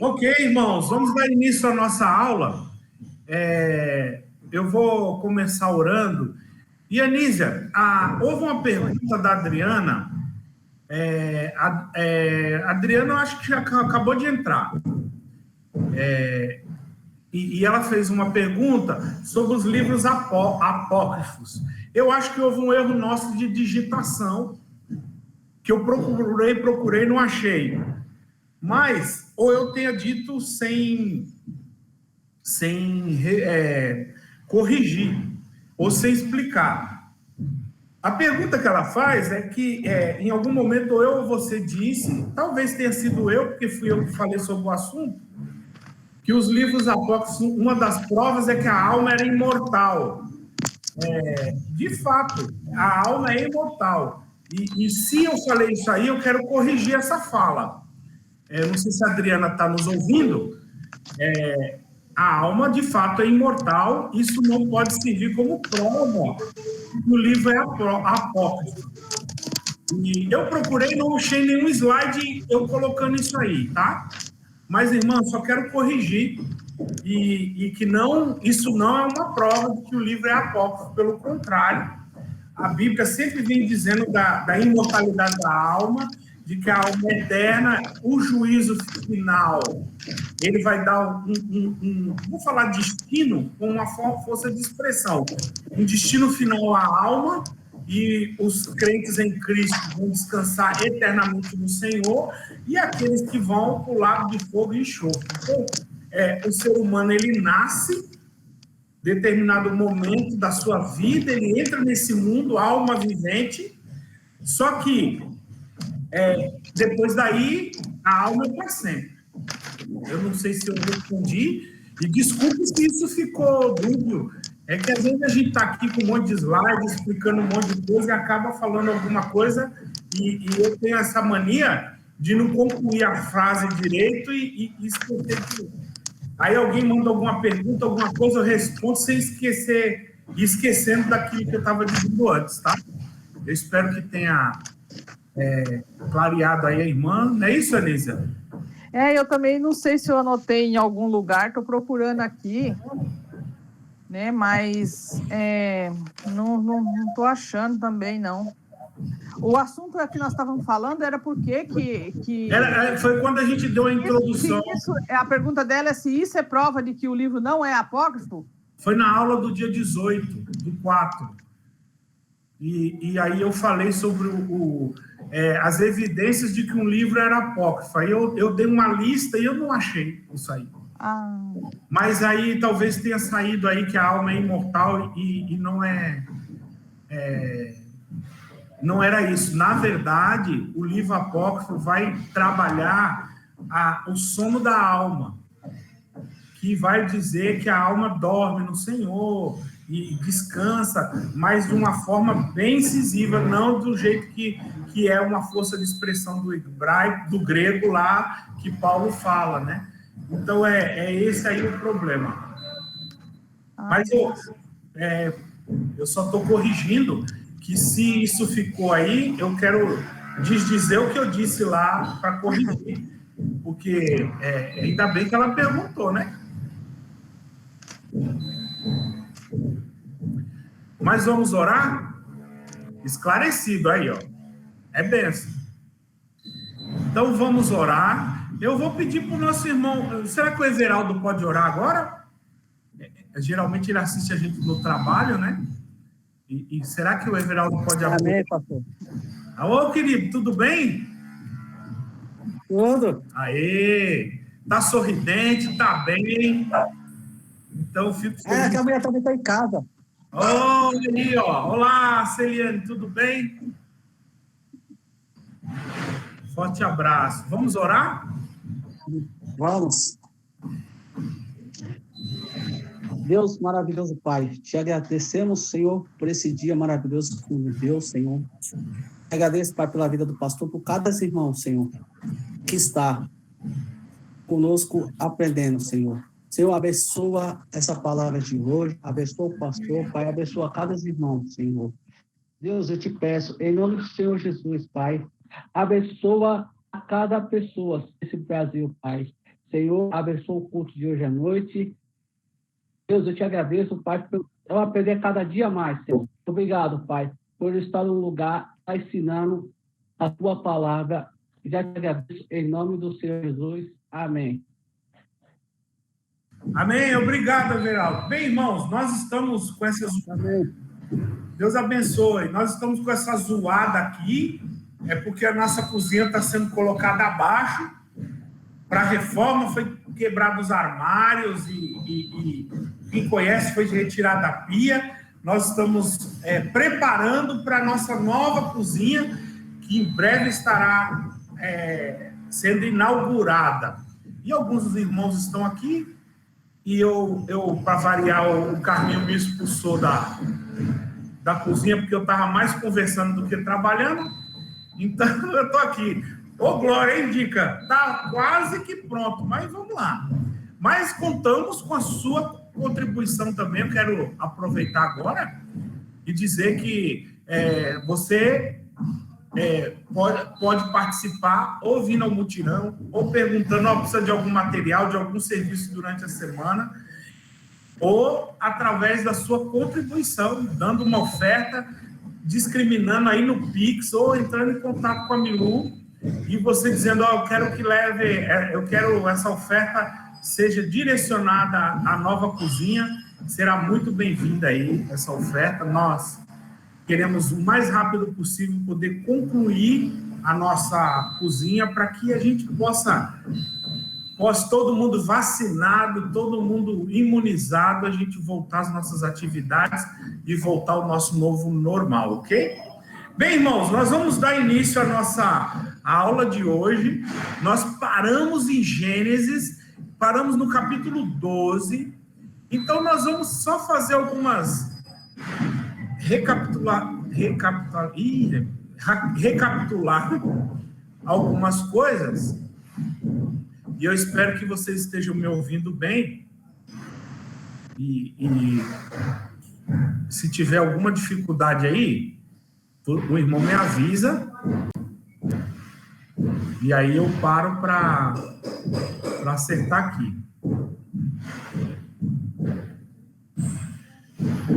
Ok, irmãos, vamos dar início à nossa aula. Eu vou começar orando. E, Anísia, houve uma pergunta da Adriana. Adriana, eu acho que já acabou de entrar. E ela fez uma pergunta sobre os livros apócrifos. Eu acho que houve um erro nosso de digitação, que eu procurei, não achei. Mas, ou eu tenha dito sem corrigir, ou sem explicar. A pergunta que ela faz é que, em algum momento, eu ou você disse, talvez tenha sido eu, porque fui eu que falei sobre o assunto, que os livros apócrifos, uma das provas é que a alma era imortal. De fato, a alma é imortal. E se eu falei isso aí, eu quero corrigir essa fala. Não sei se a Adriana está nos ouvindo. A alma, de fato, é imortal. Isso não pode servir como prova que o livro é apócrifo. E eu procurei, não achei nenhum slide eu colocando isso aí, tá? Mas, irmão, só quero corrigir e que não, isso não é uma prova de que o livro é apócrifo. Pelo contrário, a Bíblia sempre vem dizendo da imortalidade da alma, de que a alma é eterna, o juízo final, ele vai dar vou falar destino com uma força de expressão, um destino final à alma, e os crentes em Cristo vão descansar eternamente no Senhor, e aqueles que vão para o lago de fogo e enxofre. Então, o ser humano, ele nasce, determinado momento da sua vida, ele entra nesse mundo, alma vivente, só que depois daí, a alma é para sempre. Eu não sei se eu respondi, e desculpe se isso ficou dúbio. É que às vezes a gente está aqui com um monte de slide, explicando um monte de coisa e acaba falando alguma coisa, e eu tenho essa mania de não concluir a frase direito e esquecer tudo. Aí alguém manda alguma pergunta, alguma coisa, eu respondo sem esquecer, esquecendo daquilo que eu estava dizendo antes, tá? Eu espero que tenha clareado aí a irmã. Não é isso, Anísia? Eu também não sei se eu anotei em algum lugar, estou procurando aqui, né? Mas não estou achando também, não. O assunto que nós estávamos falando era por que... Foi quando a gente deu a introdução. A pergunta dela é se isso é prova de que o livro não é apócrifo? Foi na aula do dia 18, do 4. E aí eu falei sobre as evidências de que um livro era apócrifo. Aí eu dei uma lista e eu não achei isso aí. Mas aí talvez tenha saído aí que a alma é imortal e não não era isso. Na verdade, o livro apócrifo vai trabalhar o sono da alma, que vai dizer que a alma dorme no Senhor e descansa, mas de uma forma bem incisiva, não do jeito que é uma força de expressão do hebraico, do grego lá, que Paulo fala, né? Então, esse aí o problema. Mas eu só estou corrigindo que se isso ficou aí, eu quero dizer o que eu disse lá para corrigir, porque ainda bem que ela perguntou, né? Mas vamos orar? Esclarecido aí, ó. É benção. Então vamos orar. Eu vou pedir para o nosso irmão. Será que o Everaldo pode orar agora? Geralmente ele assiste a gente no trabalho, né? E será que o Everaldo pode orar? Amém, pastor. Alô, querido, tudo bem? Tudo. Aê! Tá sorridente, tá bem. Então fico feliz. Que a mulher também está em casa. Olha aí, ó. Olá, Celiane, tudo bem? Forte abraço. Vamos orar? Vamos. Deus maravilhoso, Pai, te agradecemos, Senhor, por esse dia maravilhoso que nos deu, Senhor. Te agradeço, Pai, pela vida do pastor, por cada irmão, Senhor, que está conosco aprendendo, Senhor. Senhor, abençoa essa palavra de hoje, abençoa o pastor, Pai, abençoa cada irmão, Senhor. Deus, eu te peço, em nome do Senhor Jesus, Pai, abençoa a cada pessoa desse Brasil, Pai. Senhor, abençoa o culto de hoje à noite. Deus, eu te agradeço, Pai, por eu aprender cada dia mais, Senhor. Obrigado, Pai, por estar no lugar, ensinando a tua palavra. Já te agradeço em nome do Senhor Jesus. Amém. Amém. Obrigado, Everaldo. Bem, irmãos, nós estamos com essas... Amém. Deus abençoe. Nós estamos com essa zoada aqui, é porque a nossa cozinha está sendo colocada abaixo. Para a reforma, foi quebrado os armários e quem conhece foi retirada a pia. Nós estamos preparando para a nossa nova cozinha, que em breve estará sendo inaugurada. E alguns dos irmãos estão aqui, e eu para variar, o Carlinho me expulsou da cozinha, porque eu estava mais conversando do que trabalhando, então eu estou aqui. Ô, Glória, indica, está quase que pronto, mas vamos lá. Mas contamos com a sua contribuição também. Eu quero aproveitar agora e dizer que você pode participar ou vindo ao mutirão, ou perguntando, precisa de algum material, de algum serviço durante a semana, ou através da sua contribuição, dando uma oferta, discriminando aí no Pix, ou entrando em contato com a Milu, e você dizendo, eu quero que eu quero essa oferta seja direcionada à nova cozinha, será muito bem-vinda aí essa oferta. Nós queremos o mais rápido possível poder concluir a nossa cozinha para que a gente possa todo mundo vacinado, todo mundo imunizado, a gente voltar às nossas atividades e voltar ao nosso novo normal, ok? Bem, irmãos, nós vamos dar início à nossa aula de hoje. Nós paramos em Gênesis, paramos no capítulo 12. Então, nós vamos só fazer algumas recapitular algumas coisas. E eu espero que vocês estejam me ouvindo bem. E se tiver alguma dificuldade aí, o irmão me avisa, e aí eu paro para acertar aqui.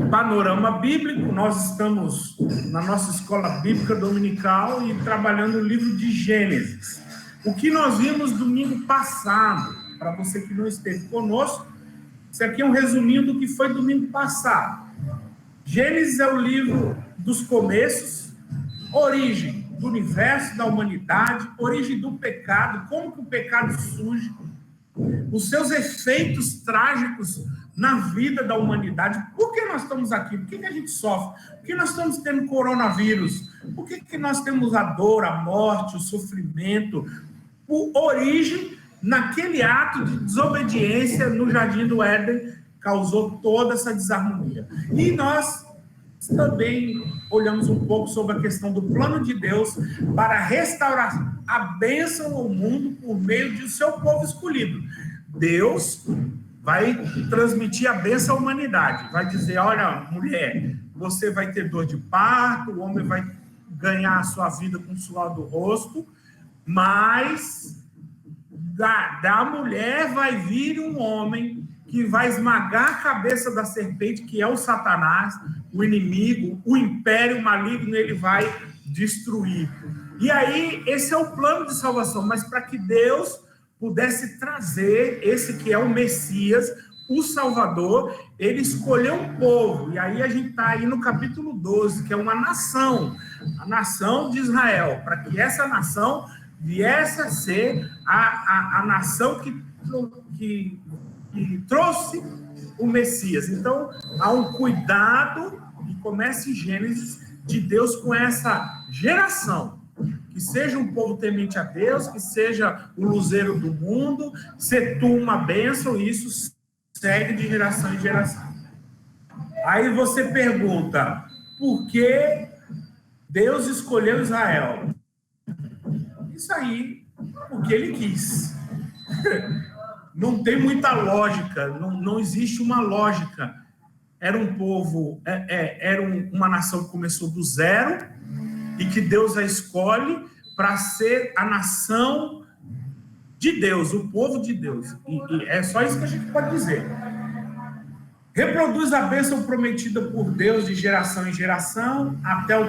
Panorama bíblico, nós estamos na nossa escola bíblica dominical e trabalhando o livro de Gênesis. O que nós vimos domingo passado, para você que não esteve conosco, isso aqui é um resuminho do que foi domingo passado. Gênesis é o livro dos começos, origem do universo, da humanidade, origem do pecado, como que o pecado surge, os seus efeitos trágicos na vida da humanidade. Por que nós estamos aqui? Por que a gente sofre? Por que nós estamos tendo coronavírus? Por que nós temos a dor, a morte, o sofrimento? Por origem, naquele ato de desobediência no Jardim do Éden, causou toda essa desarmonia. E nós também olhamos um pouco sobre a questão do plano de Deus para restaurar a bênção ao mundo por meio de seu povo escolhido. Deus vai transmitir a bênção à humanidade, vai dizer, olha, mulher, você vai ter dor de parto, o homem vai ganhar a sua vida com o suor do rosto, mas da mulher vai vir um homem que vai esmagar a cabeça da serpente, que é o Satanás, o inimigo, o império maligno, ele vai destruir. E aí, esse é o plano de salvação, mas para que Deus pudesse trazer esse que é o Messias, o Salvador, ele escolheu um povo, e aí a gente está aí no capítulo 12, que é uma nação, a nação de Israel, para que essa nação viesse a ser a nação que trouxe o Messias. Então, há um cuidado, e começa em Gênesis, de Deus com essa geração, que seja um povo temente a Deus, que seja o luzeiro do mundo, ser tu uma bênção, e isso segue de geração em geração. Aí você pergunta, por que Deus escolheu Israel? Isso aí, porque ele quis. Não tem muita lógica, não existe uma lógica. Era um povo, uma nação que começou do zero e que Deus a escolhe para ser a nação de Deus, o povo de Deus. E é só isso que a gente pode dizer. Reproduz a bênção prometida por Deus de geração em geração, até o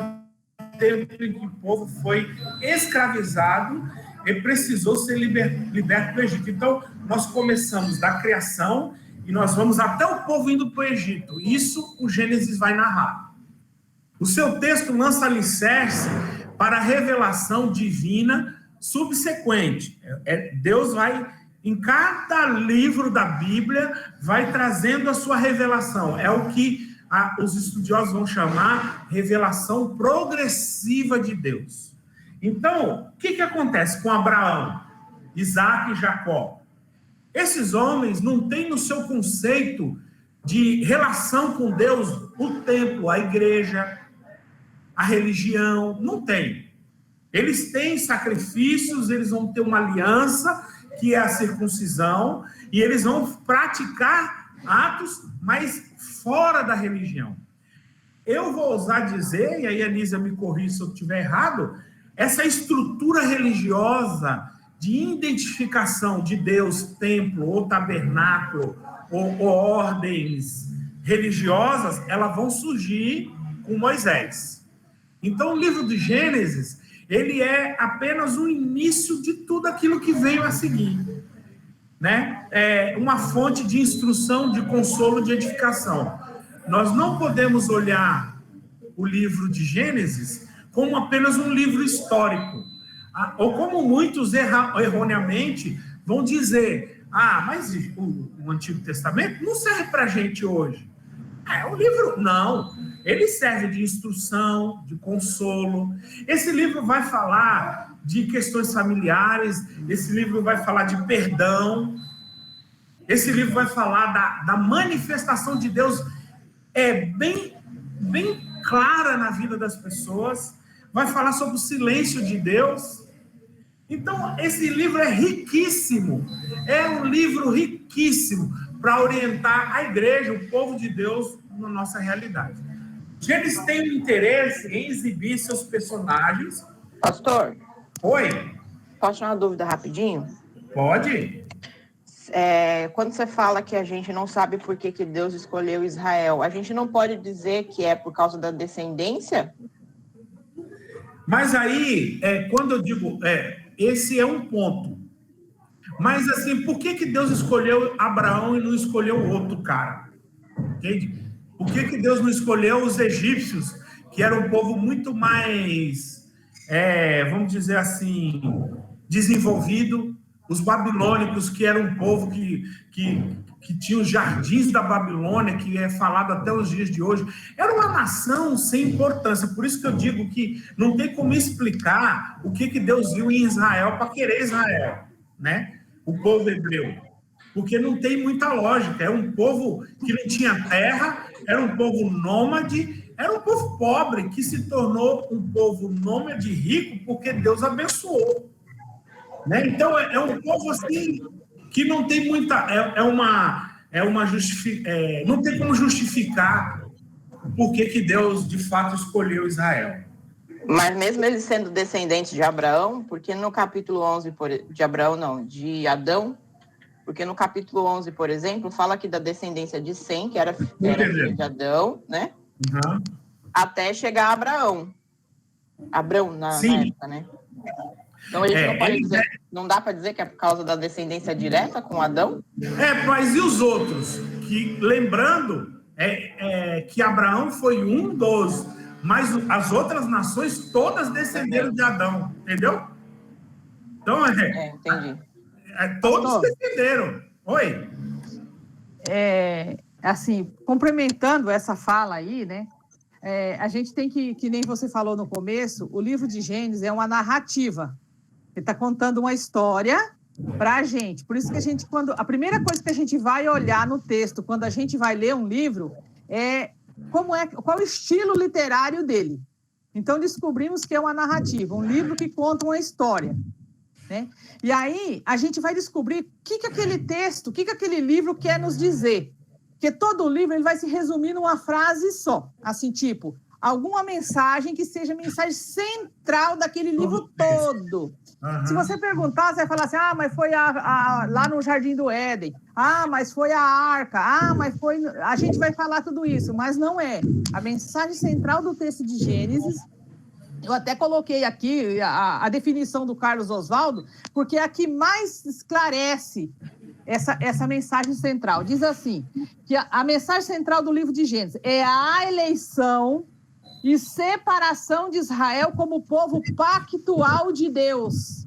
tempo em que o povo foi escravizado e precisou ser liberto do Egito. Então, nós começamos da criação e nós vamos até o povo indo para o Egito. Isso o Gênesis vai narrar. O seu texto lança alicerce para a revelação divina subsequente. Deus vai, em cada livro da Bíblia, vai trazendo a sua revelação. É o que os estudiosos vão chamar revelação progressiva de Deus. Então, o que acontece com Abraão, Isaac e Jacó? Esses homens não têm no seu conceito de relação com Deus o templo, a igreja, a religião, não tem. Eles têm sacrifícios, eles vão ter uma aliança, que é a circuncisão, e eles vão praticar atos, mas fora da religião. Eu vou ousar dizer, e aí a Anísia me corrija se eu estiver errado, essa estrutura religiosa de identificação de Deus, templo, ou tabernáculo, ou ordens religiosas, elas vão surgir com Moisés. Então, o livro de Gênesis, ele é apenas o início de tudo aquilo que veio a seguir, né? É uma fonte de instrução, de consolo, de edificação. Nós não podemos olhar o livro de Gênesis como apenas um livro histórico, ou como muitos erroneamente vão dizer, mas o Antigo Testamento não serve para a gente hoje. O livro, não, ele serve de instrução, de consolo. Esse livro vai falar de questões familiares, esse livro vai falar de perdão, esse livro vai falar da manifestação de Deus, bem clara na vida das pessoas, vai falar sobre o silêncio de Deus. Então, esse livro é riquíssimo, é um livro riquíssimo para orientar a igreja, o povo de Deus, na nossa realidade. Eles têm um interesse em exibir seus personagens. Pastor? Oi? Posso tirar uma dúvida rapidinho? Pode. Quando você fala que a gente não sabe por que Deus escolheu Israel, a gente não pode dizer que é por causa da descendência? Mas aí, quando eu digo, esse é um ponto. Mas assim, por que Deus escolheu Abraão e não escolheu o outro cara? Entende? Por que Deus não escolheu os egípcios, que era um povo muito mais, vamos dizer assim, desenvolvido? Os babilônicos, que era um povo que tinha os jardins da Babilônia, que é falado até os dias de hoje. Era uma nação sem importância. Por isso que eu digo que não tem como explicar o que Deus viu em Israel para querer Israel, né? O povo hebreu. Porque não tem muita lógica. É um povo que não tinha terra, era um povo nômade, era um povo pobre que se tornou um povo nômade rico porque Deus abençoou. Né? Então, é um povo assim que não tem muita... não tem como justificar por que Deus, de fato, escolheu Israel. Mas mesmo eles sendo descendentes de Abraão, porque no capítulo 11, de Adão, porque no capítulo 11, por exemplo, fala aqui da descendência de Sem, que era filho de Adão, né? Uhum. Até chegar a Abraão. Abrão, na época, né? Então, a gente não pode dizer, não dá para dizer que é por causa da descendência direta com Adão? Mas e os outros? Que, lembrando, que Abraão foi um dos, mas as outras nações todas descenderam de Adão, entendeu? Então, entendi. Todos descenderam. Oi? Assim, complementando essa fala aí, né? A gente tem que nem você falou no começo, o livro de Gênesis é uma narrativa. Ele está contando uma história para a gente. Por isso que a primeira coisa que a gente vai olhar no texto, quando a gente vai ler um livro, qual o estilo literário dele. Então, descobrimos que é uma narrativa, um livro que conta uma história. Né? E aí, a gente vai descobrir o que aquele texto, o que aquele livro quer nos dizer. Porque todo o livro ele vai se resumir numa frase só. Assim, tipo, alguma mensagem que seja a mensagem central daquele livro todo. Uhum. Se você perguntar, você vai falar assim, mas foi lá no Jardim do Éden, mas foi a Arca, mas foi... A gente vai falar tudo isso, mas não é. A mensagem central do texto de Gênesis, eu até coloquei aqui a definição do Carlos Oswaldo, porque é a que mais esclarece essa mensagem central. Diz assim, que a mensagem central do livro de Gênesis é a eleição e separação de Israel como povo pactual de Deus.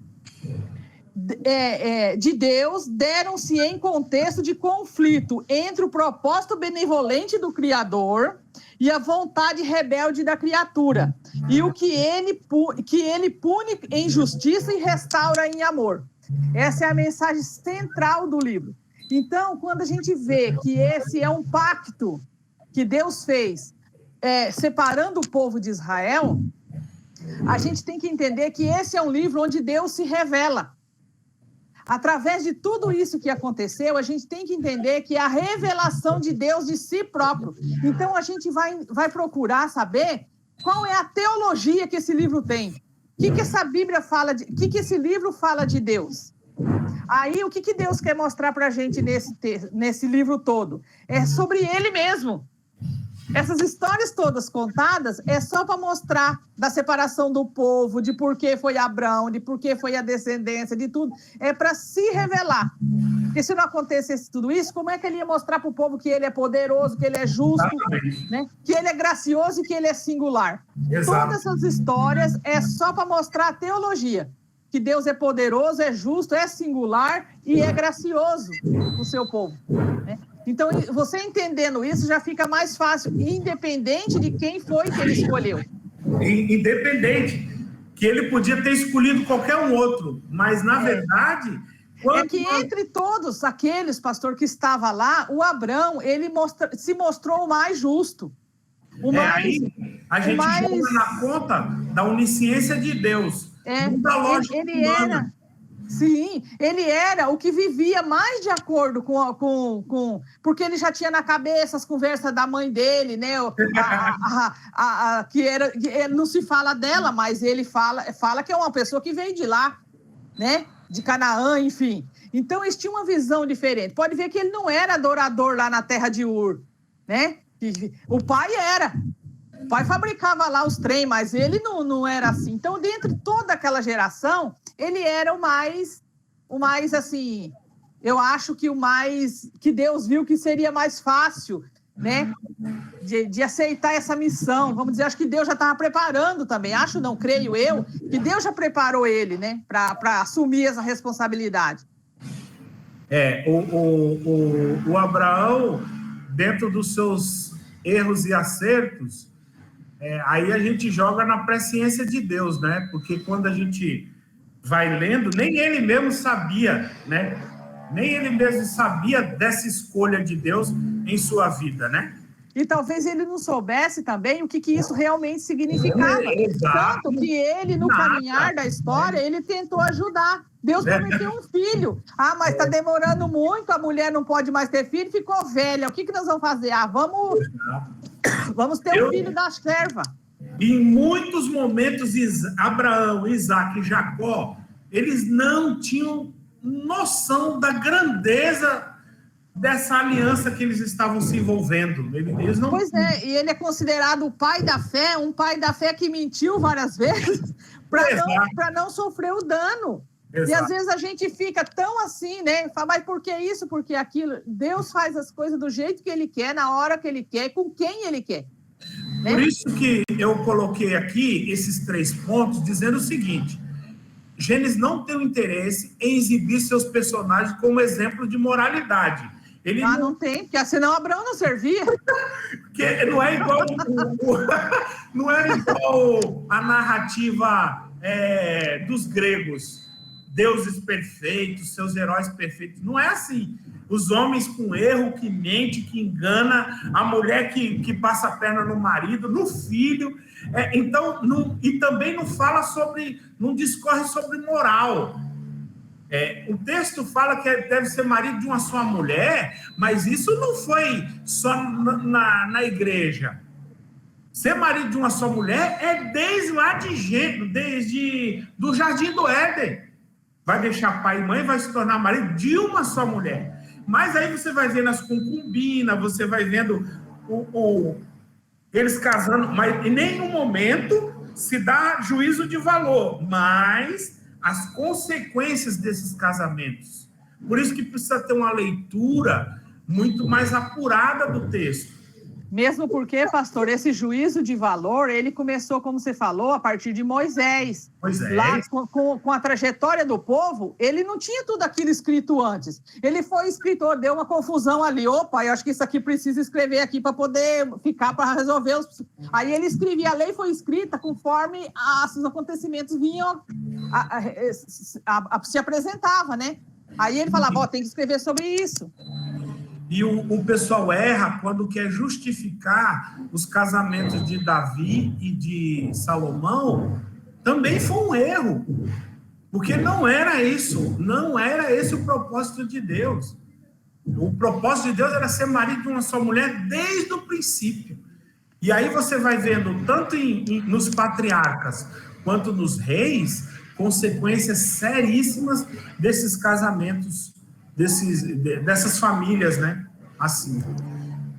De Deus, deram-se em contexto de conflito entre o propósito benevolente do Criador e a vontade rebelde da criatura, e o que ele pune em justiça e restaura em amor. Essa é a mensagem central do livro. Então, quando a gente vê que esse é um pacto que Deus fez, separando o povo de Israel, a gente tem que entender que esse é um livro onde Deus se revela. Através de tudo isso que aconteceu, a gente tem que entender que é a revelação de Deus de si próprio. Então, a gente vai procurar saber qual é a teologia que esse livro tem. O que essa Bíblia fala o que esse livro fala de Deus? Aí, o que Deus quer mostrar para a gente nesse livro todo? É sobre Ele mesmo. Essas histórias todas contadas é só para mostrar da separação do povo, de por que foi Abraão, de por que foi a descendência, de tudo. É para se revelar. Porque se não acontecesse tudo isso, como é que ele ia mostrar para o povo que ele é poderoso, que ele é justo, né? Que ele é gracioso e que ele é singular? Exato. Todas essas histórias é só para mostrar a teologia. Que Deus é poderoso, é justo, é singular e é gracioso no seu povo, né? Então, você entendendo isso já fica mais fácil, independente de quem foi que ele escolheu. Independente, que ele podia ter escolhido qualquer um outro, mas, na verdade... entre todos aqueles, pastor, que estava lá, o Abrão, ele se mostrou o mais justo. Aí a gente joga na conta da onisciência de Deus, da lógica humana. Sim, ele era o que vivia mais de acordo com porque ele já tinha na cabeça as conversas da mãe dele, né? Que não se fala dela, mas ele fala que é uma pessoa que veio de lá, né? De Canaã, enfim. Então, eles tinham uma visão diferente. Pode ver que ele não era adorador lá na terra de Ur, né? O pai era. O pai fabricava lá os trem, mas ele não era assim. Então, dentre toda aquela geração, ele era o mais assim, eu acho que o mais, que Deus viu que seria mais fácil, né, de aceitar essa missão. Vamos dizer, acho que Deus já estava preparando também, creio eu, que Deus já preparou ele, né, para assumir essa responsabilidade. O Abraão, dentro dos seus erros e acertos, aí a gente joga na presciência de Deus, né? Porque quando a gente vai lendo, nem ele mesmo sabia, né? Nem ele mesmo sabia dessa escolha de Deus em sua vida, né? E talvez ele não soubesse também o que isso realmente significava. Tanto que ele, no caminhar da história, ele tentou ajudar. Deus prometeu um filho. Mas está demorando muito, a mulher não pode mais ter filho, ficou velha. O que nós vamos fazer? Vamos ter um filho da serva. Em muitos momentos, Abraão, Isaac e Jacó, eles não tinham noção da grandeza dessa aliança que eles estavam se envolvendo. Eles não... Pois é, e ele é considerado o pai da fé, um pai da fé que mentiu várias vezes para não sofrer o dano. Exato. E às vezes a gente fica tão assim, né? Fala, mas por que isso, por que aquilo? Deus faz as coisas do jeito que ele quer, na hora que ele quer, com quem ele quer. Né? Por isso que eu coloquei aqui esses 3 pontos, dizendo o seguinte: Gênesis não tem o interesse em exibir seus personagens como exemplo de moralidade. Ele não tem, porque senão Abraão não servia. Porque não é igual não era igual a narrativa dos gregos, deuses perfeitos, seus heróis perfeitos. Não é assim. Os homens com erro, que mente, que engana, a mulher que passa a perna no marido, no filho. Então, e também não discorre sobre moral. O texto fala que deve ser marido de uma só mulher, mas isso não foi só na igreja. Ser marido de uma só mulher é desde lá de Gênesis, desde do Jardim do Éden. Vai deixar pai e mãe, vai se tornar marido de uma só mulher. Mas aí você vai vendo as concubinas, você vai vendo eles casando, mas em nenhum momento se dá juízo de valor, mas as consequências desses casamentos. Por isso que precisa ter uma leitura muito mais apurada do texto. Mesmo porque, pastor, esse juízo de valor, ele começou, como você falou, a partir de Moisés. Lá, com a trajetória do povo, ele não tinha tudo aquilo escrito antes. Ele foi escritor, deu uma confusão ali. Opa, eu acho que isso aqui precisa escrever aqui para poder ficar, para resolver os... Aí ele escrevia, a lei foi escrita conforme os acontecimentos vinham, se apresentava, né? Aí ele falava, tem que escrever sobre isso. E o pessoal erra quando quer justificar os casamentos de Davi e de Salomão. Também foi um erro, porque não era isso, não era esse o propósito de Deus. O propósito de Deus era ser marido de uma só mulher desde o princípio. E aí você vai vendo, tanto nos patriarcas quanto nos reis, consequências seríssimas desses casamentos, dessas famílias, né? Assim.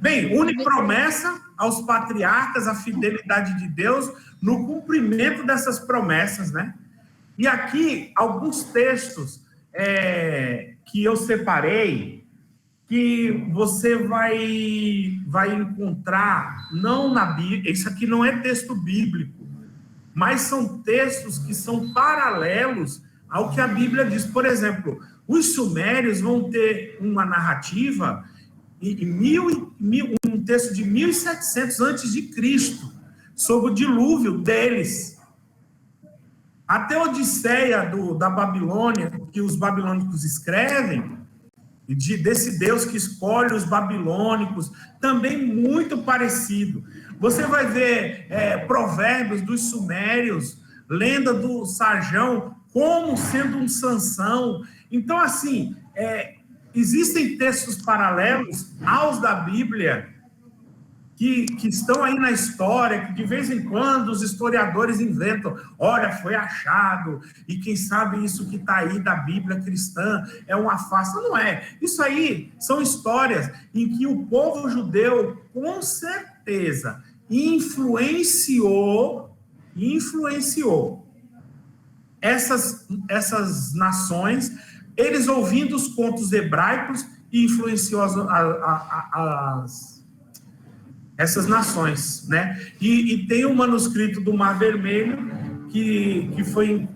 Bem, une promessa aos patriarcas, a fidelidade de Deus no cumprimento dessas promessas, né? E aqui, alguns textos que eu separei, que você vai encontrar, não na Bíblia, isso aqui não é texto bíblico, mas são textos que são paralelos ao que a Bíblia diz. Por exemplo, os sumérios vão ter uma narrativa um texto de 1700 antes de Cristo, sobre o dilúvio deles. Até a Odisseia da Babilônia, que os babilônicos escrevem, desse Deus que escolhe os babilônicos, também muito parecido. Você vai ver provérbios dos sumérios, lenda do Sarjão, como sendo um Sansão. Então, assim, existem textos paralelos aos da Bíblia que estão aí na história, que de vez em quando os historiadores inventam. Olha, foi achado, e quem sabe isso que está aí da Bíblia cristã é uma farsa. Não é. Isso aí são histórias em que o povo judeu, com certeza, influenciou essas nações, eles ouvindo os contos hebraicos, e influenciou essas nações, né? E tem um manuscrito do Mar Vermelho que foi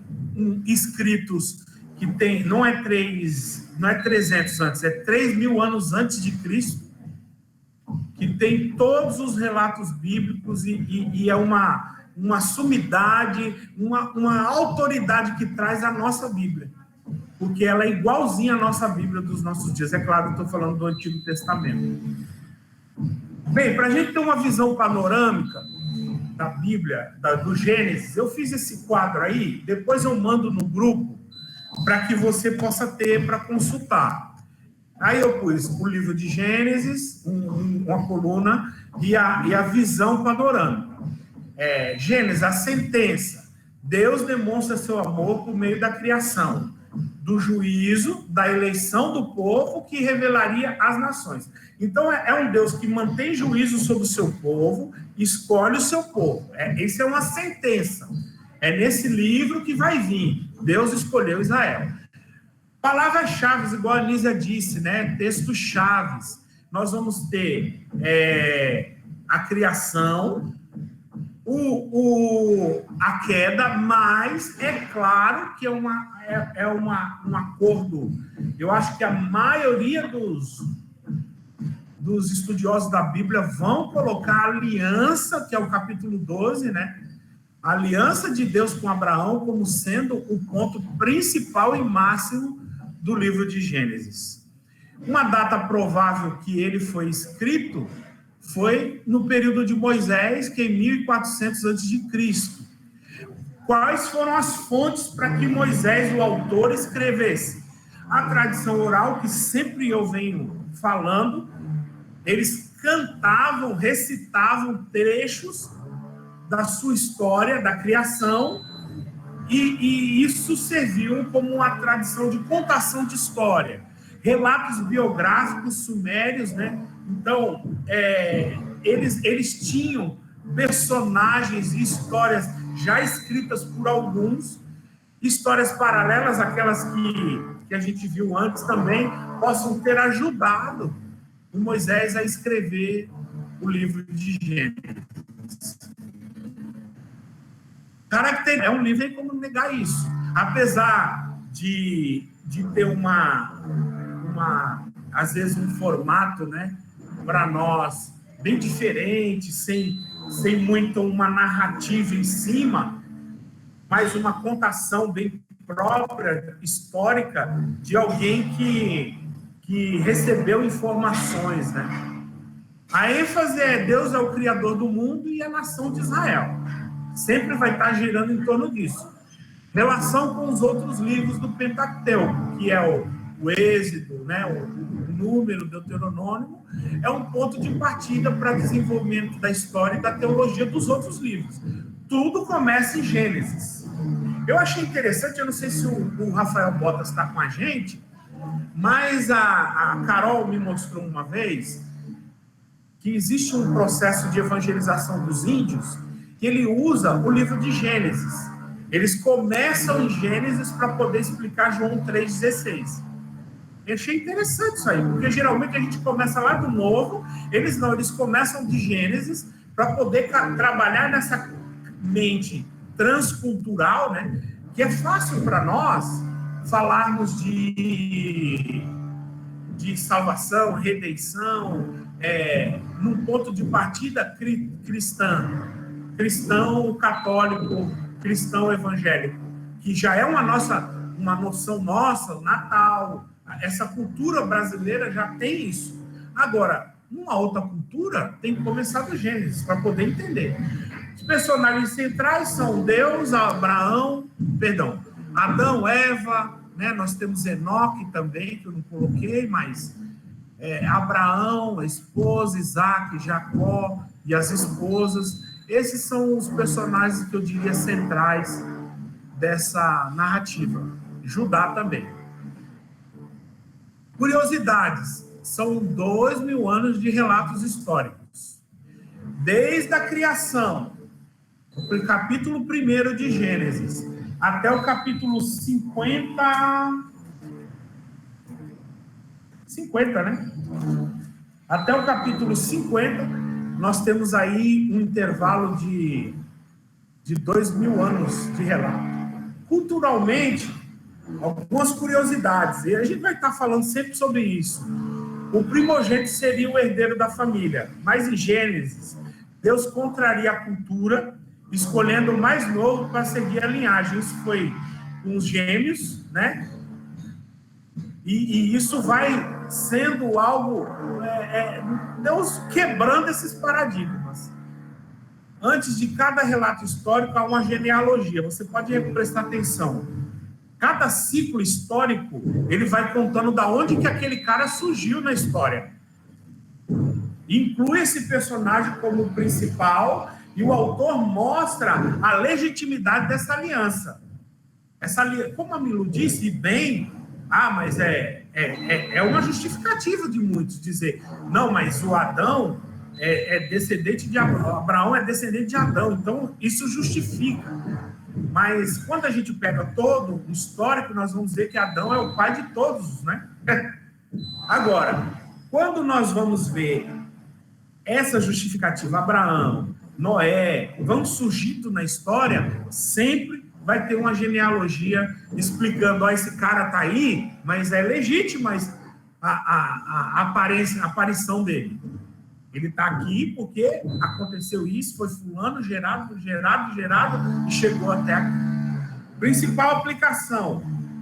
escritos que tem, não é 300 antes, é 3.000 anos antes de Cristo, que tem todos os relatos bíblicos e é uma sumidade, uma autoridade que traz a nossa Bíblia, porque ela é igualzinha à nossa Bíblia dos nossos dias. É claro, estou falando do Antigo Testamento. Bem, para a gente ter uma visão panorâmica da Bíblia, do Gênesis, eu fiz esse quadro aí, depois eu mando no grupo para que você possa ter para consultar. Aí eu pus o livro de Gênesis, uma coluna, e a visão panorâmica. Gênesis, a sentença. Deus demonstra seu amor por meio da criação, do juízo, da eleição do povo que revelaria as nações. Então, é um Deus que mantém juízo sobre o seu povo, escolhe o seu povo. Isso é uma sentença. É nesse livro que vai vir. Deus escolheu Israel. Palavras-chave, igual a Nízia disse, né? Textos-chaves. Nós vamos ter a criação, a queda, mas é claro que é um acordo. Eu acho que a maioria dos estudiosos da Bíblia vão colocar a aliança, que é o capítulo 12, né? A aliança de Deus com Abraão como sendo o ponto principal e máximo do livro de Gênesis. Uma data provável que ele foi escrito foi no período de Moisés, que é em 1400 a.C. Quais foram as fontes para que Moisés, o autor, escrevesse? A tradição oral, que sempre eu venho falando, eles cantavam, recitavam trechos da sua história, da criação, e isso serviu como uma tradição de contação de história. Relatos biográficos sumérios, né? Então, eles tinham personagens e histórias já escritas por alguns, histórias paralelas, aquelas que a gente viu antes também, possam ter ajudado o Moisés a escrever o livro de Gênesis. É um livro, tem como negar isso. Apesar de ter às vezes, um formato, né, para nós, bem diferente, sem muito uma narrativa em cima, mas uma contação bem própria, histórica, de alguém que recebeu informações, né? A ênfase é Deus é o Criador do mundo e a nação de Israel. Sempre vai estar girando em torno disso. Relação com os outros livros do Pentateuco, que é o Êxodo, né, o Número, o Deuteronômio, é um ponto de partida para desenvolvimento da história e da teologia dos outros livros. Tudo começa em Gênesis. Eu achei interessante, eu não sei se o Rafael Botas está com a gente, mas a Carol me mostrou uma vez que existe um processo de evangelização dos índios que ele usa o livro de Gênesis. Eles começam em Gênesis para poder explicar João 3,16. Eu achei interessante isso aí, porque geralmente a gente começa lá do Novo, eles começam de Gênesis para poder trabalhar nessa mente transcultural, né? Que é fácil para nós falarmos de salvação, redenção, num ponto de partida cristão católico, cristão evangélico, que já é uma noção nossa, Natal. Essa cultura brasileira já tem isso. Agora, uma outra cultura tem que começar do Gênesis para poder entender. Os personagens centrais são Adão, Eva, né? Nós temos Enoque também, que eu não coloquei, mas Abraão, a esposa, Isaac, Jacó e as esposas. Esses são os personagens que eu diria centrais dessa narrativa. Judá também. Curiosidades. São 2.000 anos de relatos históricos. Desde a criação, o capítulo 1 de Gênesis, até o capítulo 50, né? Até o capítulo 50, nós temos aí um intervalo de 2.000 anos de relato. Culturalmente, algumas curiosidades, e a gente vai estar falando sempre sobre isso. O primogênito seria o herdeiro da família, mas em Gênesis, Deus contraria a cultura, escolhendo o mais novo para seguir a linhagem. Isso foi com os gêmeos, né? E isso vai sendo algo, Deus quebrando esses paradigmas. Antes de cada relato histórico, há uma genealogia. Você pode prestar atenção. Cada ciclo histórico, ele vai contando da onde que aquele cara surgiu na história. Inclui esse personagem como principal e o autor mostra a legitimidade dessa aliança. Como a Milu disse bem, mas é uma justificativa de muitos dizer, não, mas o Adão é descendente de Abraão, é descendente de Adão, então isso justifica. Mas quando a gente pega todo o histórico, nós vamos ver que Adão é o pai de todos, né? Agora, quando nós vamos ver essa justificativa, Abraão, Noé, vão surgindo na história, sempre vai ter uma genealogia explicando, esse cara tá aí, mas é legítima a aparição dele. Ele está aqui porque aconteceu isso, foi fulano, gerado, e chegou até aqui. Principal aplicação,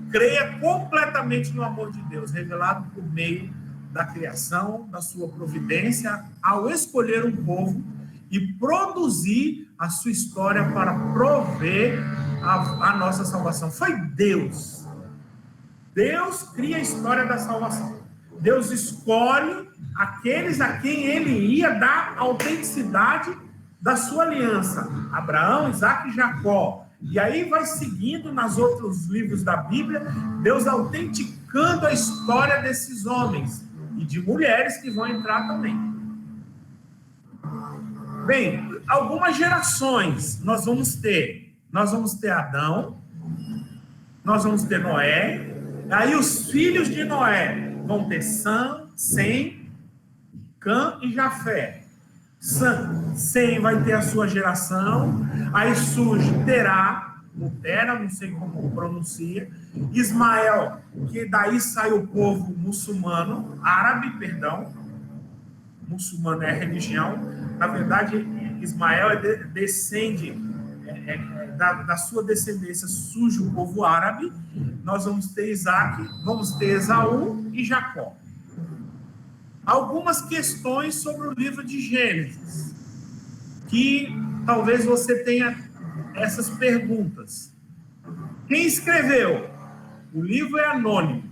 creia completamente no amor de Deus, revelado por meio da criação, da sua providência, ao escolher um povo e produzir a sua história para prover a nossa salvação. Foi Deus. Deus cria a história da salvação. Deus escolhe aqueles a quem ele ia dar autenticidade da sua aliança, Abraão, Isaque e Jacó. E aí vai seguindo nos outros livros da Bíblia, Deus autenticando a história desses homens e de mulheres que vão entrar também. Bem, algumas gerações nós vamos ter Adão, nós vamos ter Noé, aí os filhos de Noé vão ter Sem, Cã e Jafé. Sem vai ter a sua geração, aí surge Terá, não sei como pronuncia, Ismael, que daí sai o povo muçulmano, muçulmano é a religião, na verdade Ismael descende, da sua descendência surge o povo árabe, nós vamos ter Isaque, vamos ter Esaú e Jacó. Algumas questões sobre o livro de Gênesis, que talvez você tenha essas perguntas. Quem escreveu? O livro é anônimo.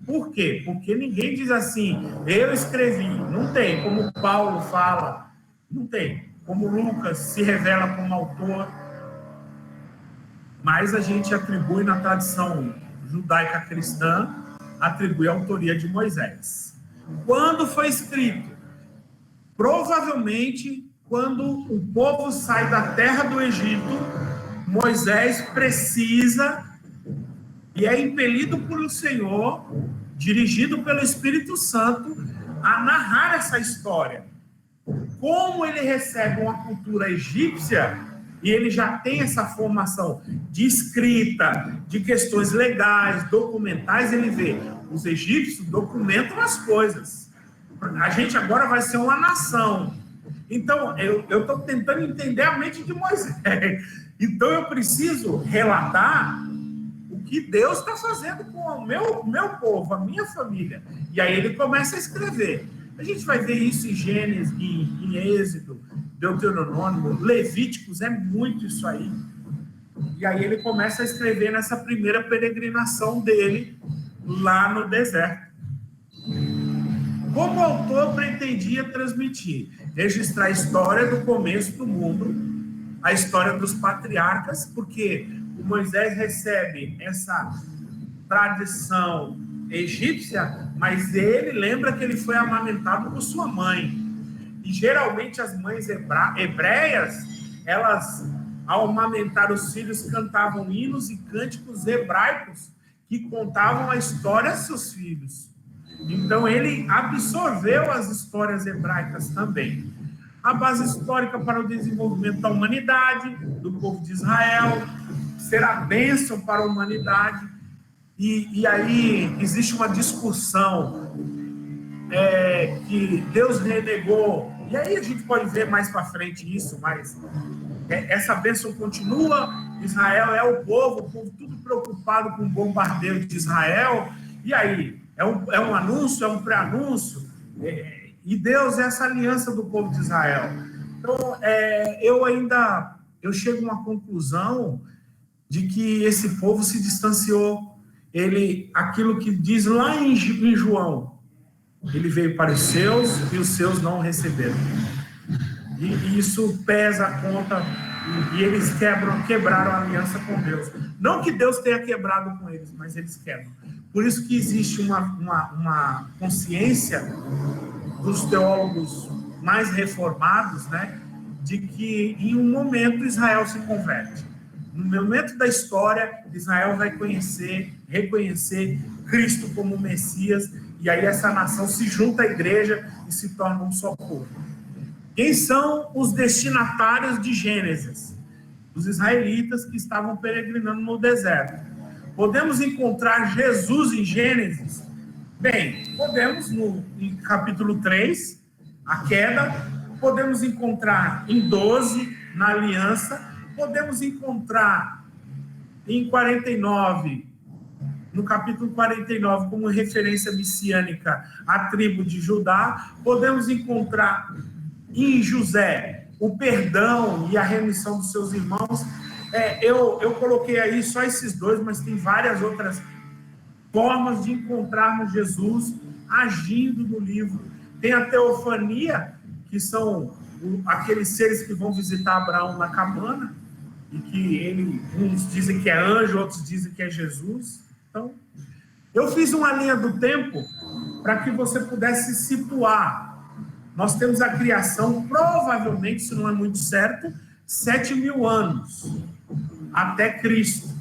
Por quê? Porque ninguém diz assim, eu escrevi. Não tem, como Paulo fala, não tem. Como Lucas se revela como autor. Mas a gente atribui na tradição judaica cristã, atribui a autoria de Moisés. Quando foi escrito? Provavelmente quando o povo sai da terra do Egito, Moisés precisa e é impelido pelo Senhor, dirigido pelo Espírito Santo, a narrar essa história. Como ele recebe uma cultura egípcia, e ele já tem essa formação de escrita, de questões legais, documentais, ele vê, os egípcios documentam as coisas. A gente agora vai ser uma nação. Então, eu estou tentando entender a mente de Moisés. Então, eu preciso relatar o que Deus está fazendo com o meu povo, a minha família. E aí ele começa a escrever. A gente vai ver isso em Gênesis, em Êxodo, Deuteronômio, Levíticos, é muito isso aí. E aí ele começa a escrever nessa primeira peregrinação dele lá no deserto. Como o autor pretendia transmitir? Registrar a história do começo do mundo, a história dos patriarcas, porque o Moisés recebe essa tradição egípcia, mas ele lembra que ele foi amamentado por sua mãe. E geralmente as mães hebreias, elas, ao amamentar os filhos, cantavam hinos e cânticos hebraicos que contavam a história dos seus filhos. Então ele absorveu as histórias hebraicas também. A base histórica para o desenvolvimento da humanidade, do povo de Israel, será bênção para a humanidade. E aí existe uma discussão que Deus renegou, e aí a gente pode ver mais para frente isso, mas essa bênção continua. Israel é o povo tudo preocupado com o bombardeio de Israel, e aí é um anúncio, é um pré-anúncio, e Deus é essa aliança do povo de Israel. Então, eu chego a uma conclusão de que esse povo se distanciou. Aquilo que diz lá em João, ele veio para os seus e os seus não receberam. E isso pesa a conta, e eles quebraram a aliança com Deus. Não que Deus tenha quebrado com eles, mas eles quebram. Por isso que existe uma consciência dos teólogos mais reformados, né, de que em um momento Israel se converte. No momento da história, Israel vai reconhecer Cristo como Messias, e aí essa nação se junta à igreja e se torna um só povo. Quem são os destinatários de Gênesis? Os israelitas que estavam peregrinando no deserto. Podemos encontrar Jesus em Gênesis? Bem, podemos em capítulo 3, a queda, podemos encontrar em 12, na aliança, podemos encontrar em 49, no capítulo 49, como referência messiânica, a tribo de Judá. Podemos encontrar em José o perdão e a remissão dos seus irmãos. Eu coloquei aí só esses dois, mas tem várias outras formas de encontrarmos Jesus agindo no livro. Tem a teofania, que são aqueles seres que vão visitar Abraão na cabana, e que uns dizem que é anjo, outros dizem que é Jesus. Então, eu fiz uma linha do tempo para que você pudesse situar. Nós temos a criação, provavelmente, se não é muito certo, 7.000 anos até Cristo.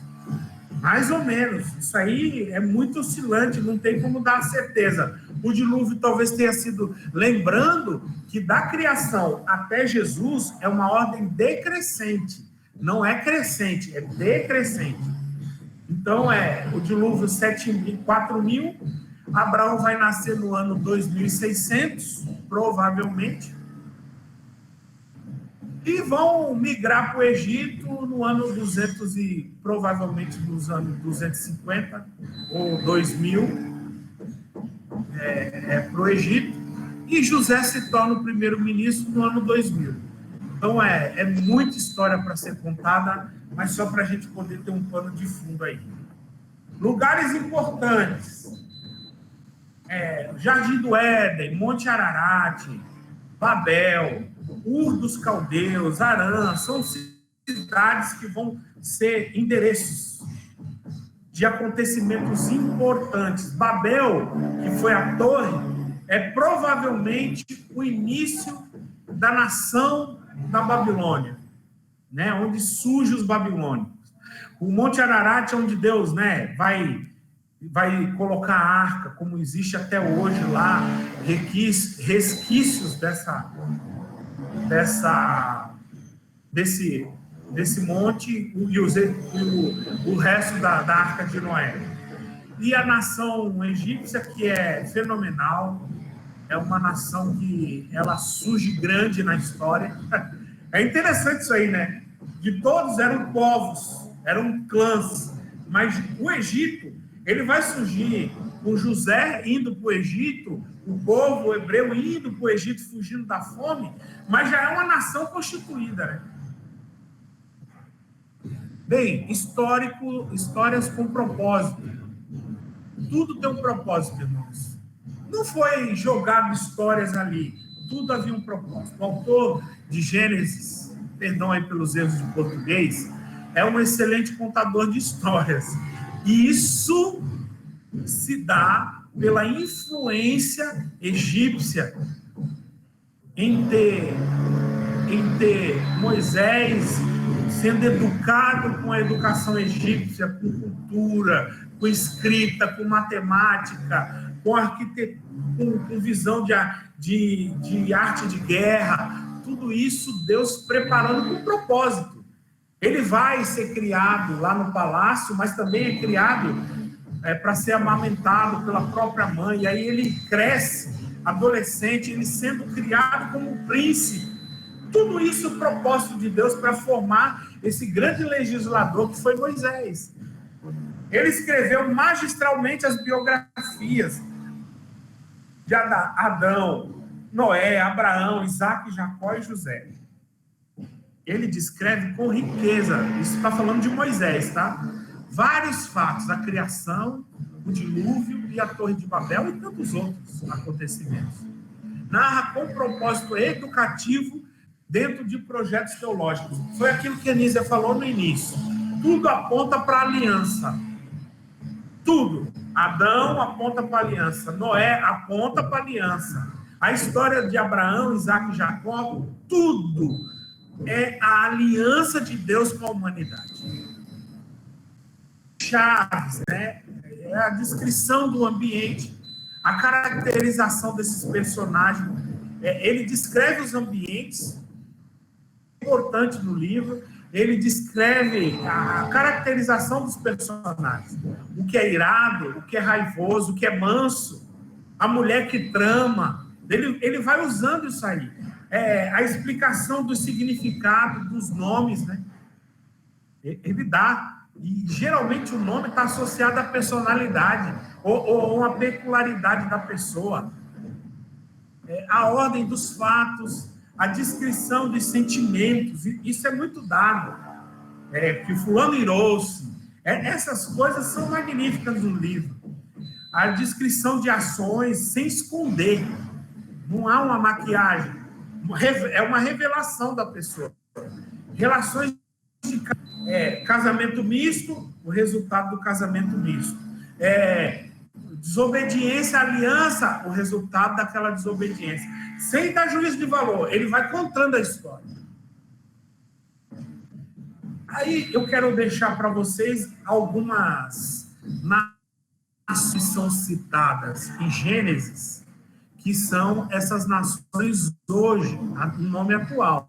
Mais ou menos. Isso aí é muito oscilante, não tem como dar certeza. O dilúvio talvez tenha sido... Lembrando que da criação até Jesus é uma ordem decrescente. Não é crescente, é decrescente. Então, o dilúvio 4.000, Abraão vai nascer no ano 2600, provavelmente, e vão migrar para o Egito no ano 200 e provavelmente nos anos 250 ou 2000, para o Egito, e José se torna o primeiro-ministro no ano 2000. Então, é muita história para ser contada, mas só para a gente poder ter um pano de fundo aí. Lugares importantes. Jardim do Éden, Monte Ararat, Babel, Ur dos Caldeus, Harã, são cidades que vão ser endereços de acontecimentos importantes. Babel, que foi a torre, é provavelmente o início da nação da Babilônia, né? Onde surgem os babilônicos. O Monte Ararat é onde Deus, né, vai colocar a arca, como existe até hoje lá, resquícios desse monte e o resto da arca de Noé. E a nação egípcia, que é fenomenal, é uma nação que ela surge grande na história. É interessante isso aí, né? De todos eram povos, eram clãs, mas o Egito, ele vai surgir com José indo para o Egito, o povo hebreu indo para o Egito fugindo da fome, mas já é uma nação constituída, né? Bem, histórias com propósito. Tudo tem um propósito, irmãos. Não foi jogado histórias ali, tudo havia um propósito. O autor de Gênesis, perdão aí pelos erros de português, é um excelente contador de histórias. E isso se dá pela influência egípcia em ter Moisés sendo educado com a educação egípcia, com cultura, com escrita, com matemática, com arquitetura, com visão de arte de guerra. Tudo isso Deus preparando com propósito. Ele vai ser criado lá no palácio, mas também é criado para ser amamentado pela própria mãe. E aí ele cresce, adolescente, ele sendo criado como príncipe. Tudo isso é o propósito de Deus para formar esse grande legislador que foi Moisés. Ele escreveu magistralmente as biografias de Adão, Noé, Abraão, Isaac, Jacó e José. Ele descreve com riqueza, isso está falando de Moisés, tá? Vários fatos, a criação, o dilúvio e a Torre de Babel e tantos outros acontecimentos. Narra com propósito educativo dentro de projetos teológicos. Foi aquilo que a Anísia falou no início. Tudo aponta para a aliança. Tudo. Adão aponta para a aliança. Noé aponta para a aliança. A história de Abraão, Isaac e Jacó, tudo é a aliança de Deus com a humanidade. Chaves, né? É a descrição do ambiente, a caracterização desses personagens. Ele descreve os ambientes, importante no livro, ele descreve a caracterização dos personagens, o que é irado, o que é raivoso, o que é manso, a mulher que trama, ele vai usando isso aí, a explicação do significado dos nomes, né? Ele dá, e geralmente o nome está associado à personalidade, ou uma peculiaridade da pessoa, a ordem dos fatos, a descrição dos sentimentos, isso é muito dado, que fulano irou-se, essas coisas são magníficas no livro, a descrição de ações sem esconder, não há uma maquiagem, É uma revelação da pessoa. Relações de casamento misto, o resultado do casamento misto. Desobediência à aliança, o resultado daquela desobediência. Sem dar juízo de valor, ele vai contando a história. Aí eu quero deixar para vocês algumas nações que são citadas em Gênesis, que são essas nações hoje, no nome atual.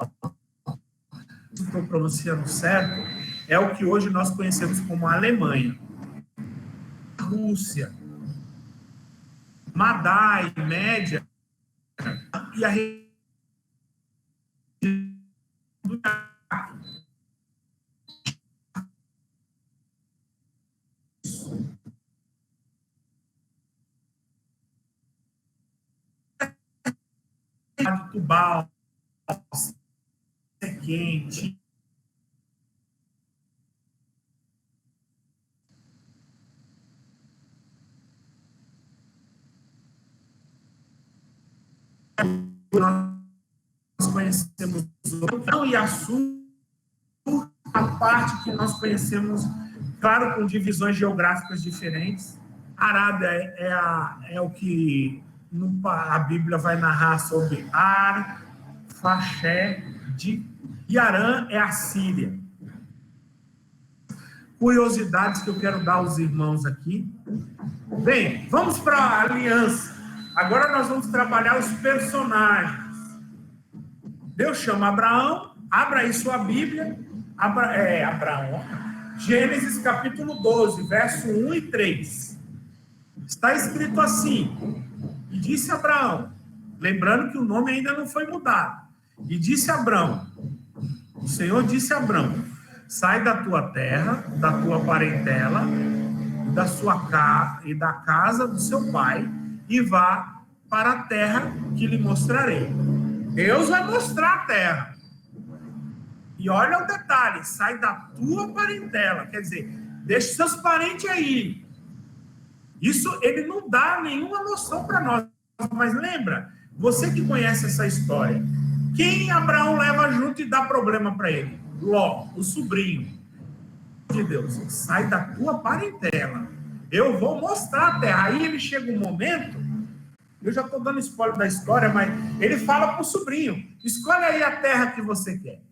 Se estou pronunciando certo, é o que hoje nós conhecemos como a Alemanha, a Rússia, Madai, Média e a região do Iraque. Tubal, é quente. Nós conhecemos o e a Sul, a parte que nós conhecemos, claro, com divisões geográficas diferentes. A Arábia é o que a Bíblia vai narrar sobre Ar, Faxé, e Arã é a Síria. Curiosidades que eu quero dar aos irmãos aqui. Bem, vamos para a aliança. Agora nós vamos trabalhar os personagens. Deus chama Abraão, abra aí sua Bíblia, Abraão, Gênesis capítulo 12, verso 1 e 3. Está escrito assim: e disse Abraão, lembrando que o nome ainda não foi mudado, e disse Abraão, o Senhor disse a Abraão, sai da tua terra, da tua parentela, e da casa do seu pai, e vá para a terra que lhe mostrarei. Deus vai mostrar a terra. E olha o detalhe, sai da tua parentela, quer dizer, deixa seus parentes aí. Isso ele não dá nenhuma noção para nós, mas lembra, você que conhece essa história, quem Abraão leva junto e dá problema para ele? Ló, o sobrinho de Deus, sai da tua parentela, eu vou mostrar a terra. Aí ele chega um momento, eu já estou dando spoiler da história, mas ele fala para o sobrinho, escolhe aí a terra que você quer.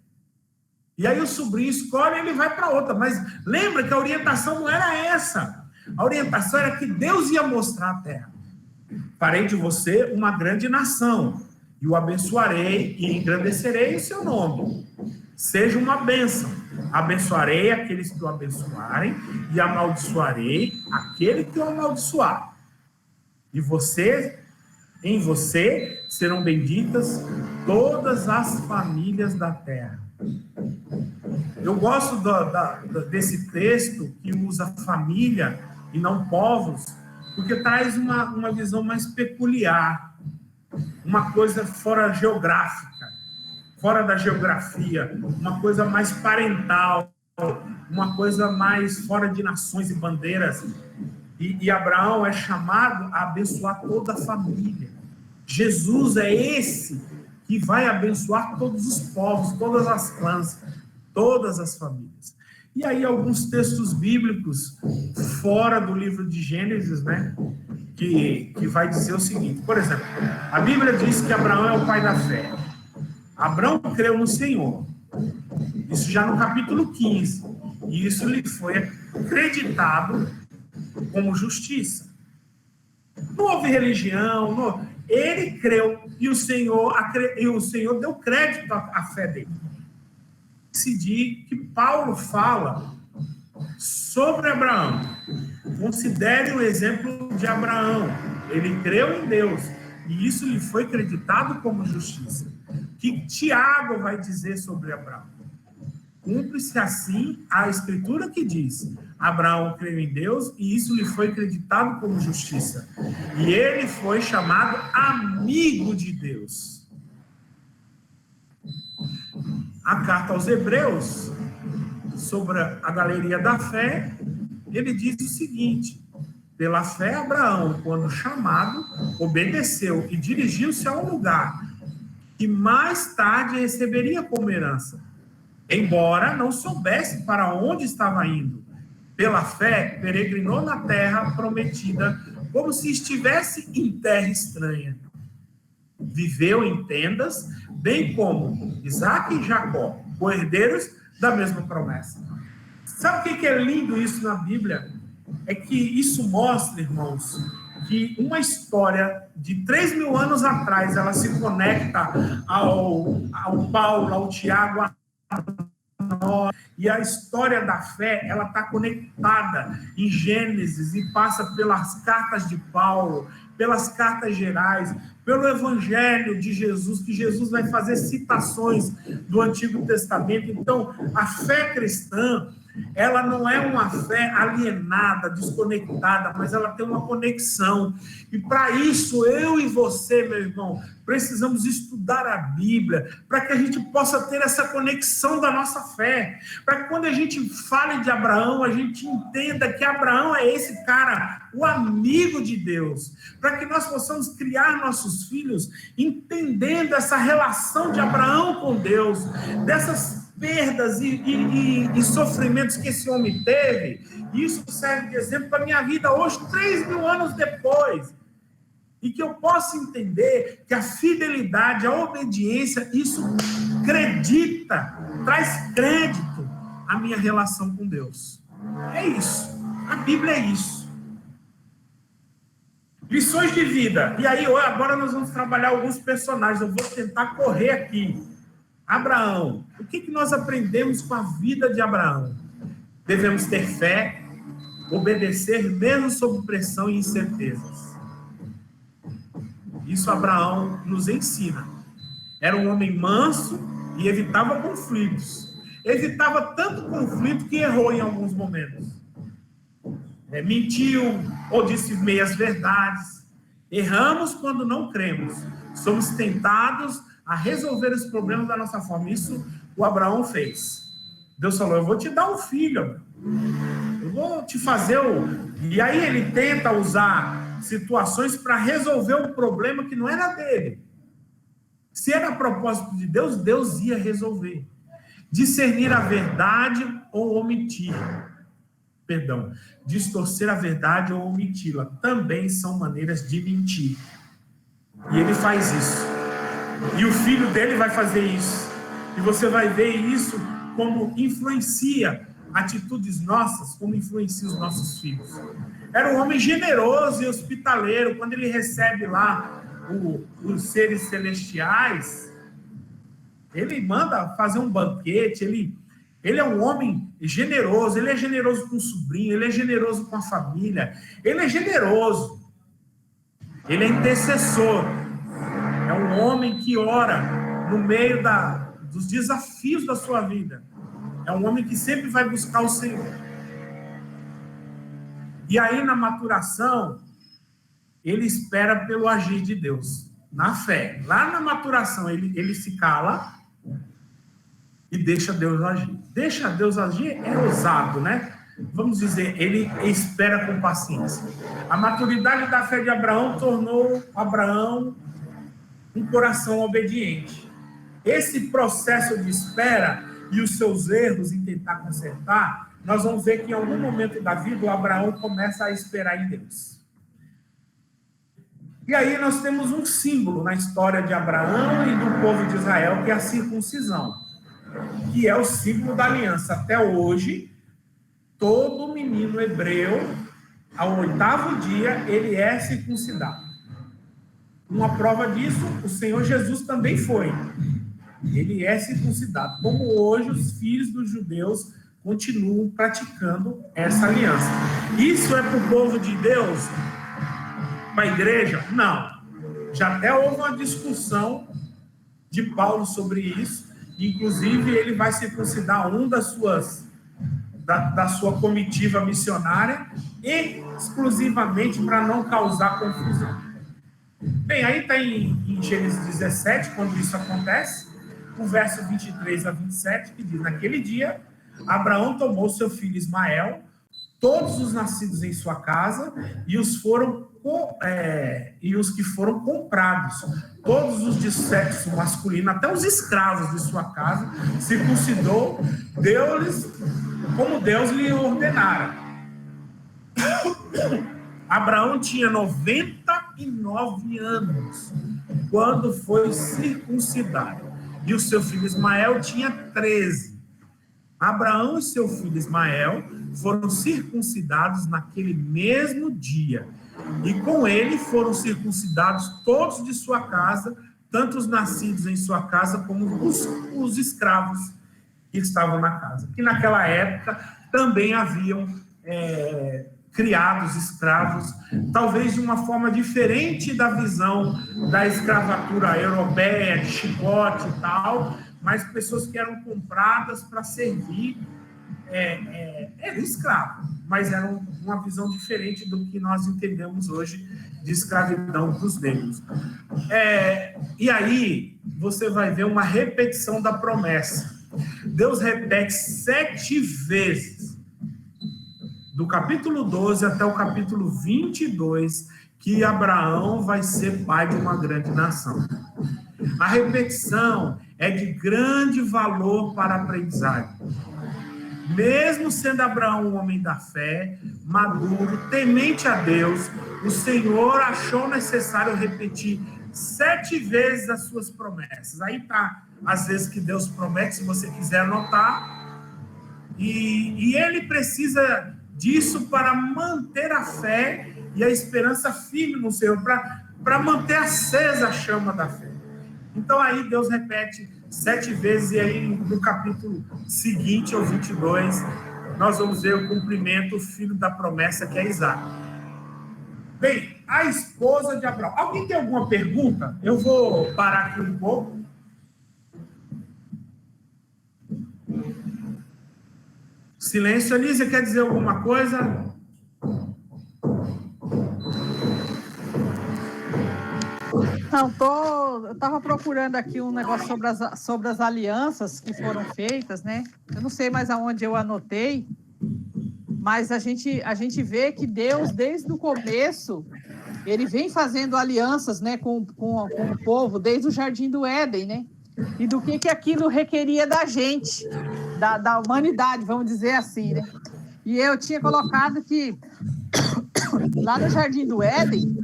E aí o sobrinho escolhe e ele vai para outra, mas lembra que a orientação não era essa, a orientação era que Deus ia mostrar a terra. Farei de você uma grande nação, e o abençoarei e engrandecerei o seu nome. Seja uma bênção. Abençoarei aqueles que o abençoarem e amaldiçoarei aquele que o amaldiçoar. E em você serão benditas todas as famílias da terra. Eu gosto desse texto que usa família e não povos, porque traz uma visão mais peculiar, uma coisa fora geográfica, fora da geografia, uma coisa mais parental, uma coisa mais fora de nações e bandeiras. E Abraão é chamado a abençoar toda a família. Jesus é esse que vai abençoar todos os povos, todas as clãs, todas as famílias. E aí alguns textos bíblicos fora do livro de Gênesis, né, que vai dizer o seguinte, por exemplo, a Bíblia diz que Abraão é o pai da fé. Abraão creu no Senhor, isso já no capítulo 15, e isso lhe foi acreditado como justiça. Não houve religião, ele creu, e o Senhor deu crédito à fé dele. Decidi que Paulo fala sobre Abraão. Considere o exemplo de Abraão. Ele creu em Deus, e isso lhe foi acreditado como justiça. Que Tiago vai dizer sobre Abraão? Cumpre-se assim a escritura que diz: Abraão creu em Deus e isso lhe foi acreditado como justiça. E ele foi chamado amigo de Deus. A carta aos Hebreus, sobre a galeria da fé, ele diz o seguinte: pela fé, Abraão, quando chamado, obedeceu e dirigiu-se a um lugar que mais tarde receberia como herança, embora não soubesse para onde estava indo. Pela fé, peregrinou na terra prometida, como se estivesse em terra estranha. Viveu em tendas, bem como Isaac e Jacó, co-herdeiros da mesma promessa. Sabe o que é lindo isso na Bíblia? É que isso mostra, irmãos, que uma história de 3.000 anos atrás, ela se conecta ao Paulo, ao Tiago, e a história da fé, ela está conectada em Gênesis e passa pelas cartas de Paulo, pelas cartas gerais, pelo Evangelho de Jesus, que Jesus vai fazer citações do Antigo Testamento. Então, a fé cristã, ela não é uma fé alienada, desconectada, mas ela tem uma conexão. E para isso, eu e você, meu irmão, precisamos estudar a Bíblia, para que a gente possa ter essa conexão da nossa fé, para que quando a gente fale de Abraão, a gente entenda que Abraão é esse cara, o amigo de Deus, para que nós possamos criar nossos filhos entendendo essa relação de Abraão com Deus, dessas perdas e sofrimentos que esse homem teve. Isso serve de exemplo para a minha vida hoje, 3.000 anos depois. E que eu possa entender que a fidelidade, a obediência, isso traz crédito à minha relação com Deus. É isso. A Bíblia é isso. Lições de vida. E aí, agora nós vamos trabalhar alguns personagens. Eu vou tentar correr aqui. Abraão. O que nós aprendemos com a vida de Abraão? Devemos ter fé, obedecer mesmo sob pressão e incertezas. Isso Abraão nos ensina. Era um homem manso e evitava conflitos. Evitava tanto conflito que errou em alguns momentos. Mentiu ou disse meias verdades. Erramos quando não cremos. Somos tentados a resolver os problemas da nossa forma. Isso o Abraão fez. Deus falou, eu vou te dar um filho. Eu vou te fazer E aí ele tenta usar situações para resolver um problema que não era dele. Se era propósito de Deus, Deus ia resolver. Discernir a verdade ou omitir. Perdão. Distorcer a verdade ou omiti-la. Também são maneiras de mentir. E ele faz isso. E o filho dele vai fazer isso. E você vai ver isso como influencia atitudes nossas, como influencia os nossos filhos. Era um homem generoso e hospitaleiro. Quando ele recebe lá os seres celestiais, ele manda fazer um banquete. Ele é um homem generoso. Ele é generoso com o sobrinho, ele é generoso com a família. Ele é generoso. Ele é intercessor. É um homem que ora no meio dos desafios da sua vida. É um homem que sempre vai buscar o Senhor. E aí, na maturação, ele espera pelo agir de Deus, na fé. Lá na maturação, ele se cala e deixa Deus agir. Deixa Deus agir é ousado, né? Vamos dizer, ele espera com paciência. A maturidade da fé de Abraão tornou Abraão um coração obediente. Esse processo de espera e os seus erros em tentar consertar, nós vamos ver que em algum momento da vida o Abraão começa a esperar em Deus. E aí nós temos um símbolo na história de Abraão e do povo de Israel, que é a circuncisão, que é o símbolo da aliança. Até hoje, todo menino hebreu, ao 8º dia, ele é circuncidado. Uma prova disso, o Senhor Jesus também foi. Ele é circuncidado, como hoje os filhos dos judeus continuam praticando essa aliança. Isso é para o povo de Deus? Para a igreja? Não. Já até houve uma discussão de Paulo sobre isso. Inclusive, ele vai circuncidar um da sua comitiva missionária, exclusivamente para não causar confusão. Bem, aí está em Gênesis 17, quando isso acontece, o verso 23 a 27, que diz, naquele dia, Abraão tomou seu filho Ismael, todos os nascidos em sua casa e os que foram comprados, todos os de sexo masculino, até os escravos de sua casa, circuncidou, deu-lhes como Deus lhe ordenara. Abraão tinha 99 anos quando foi circuncidado, e o seu filho Ismael tinha 13. Abraão e seu filho Ismael foram circuncidados naquele mesmo dia, e com ele foram circuncidados todos de sua casa, tanto os nascidos em sua casa como os escravos que estavam na casa. Que naquela época também haviam criados escravos, talvez de uma forma diferente da visão da escravatura europeia, de chicote e tal, mas pessoas que eram compradas para servir, era escravo, mas era uma visão diferente do que nós entendemos hoje de escravidão dos negros. E aí você vai ver uma repetição da promessa. Deus repete 7 vezes, do capítulo 12 até o capítulo 22, que Abraão vai ser pai de uma grande nação. A repetição é de grande valor para a aprendizagem. Mesmo sendo Abraão um homem da fé, maduro, temente a Deus, o Senhor achou necessário repetir 7 vezes as suas promessas. Aí está, às vezes, que Deus promete, se você quiser anotar. E ele precisa disso para manter a fé e a esperança firme no Senhor, para manter acesa a chama da fé. Então aí Deus repete 7 vezes, e aí no capítulo seguinte, ao 22, nós vamos ver o cumprimento, o filho da promessa, que é Isaac. Bem, a esposa de Abraão. Alguém tem alguma pergunta? Eu vou parar aqui um pouco. Silêncio. Anísia, quer dizer alguma coisa? Não, eu estava procurando aqui um negócio sobre as alianças que foram feitas, né? Eu não sei mais aonde eu anotei, mas a gente vê que Deus, desde o começo, ele vem fazendo alianças, né, com o povo, desde o Jardim do Éden, né? E do que aquilo requeria da gente, da humanidade, vamos dizer assim, né? E eu tinha colocado que lá no Jardim do Éden,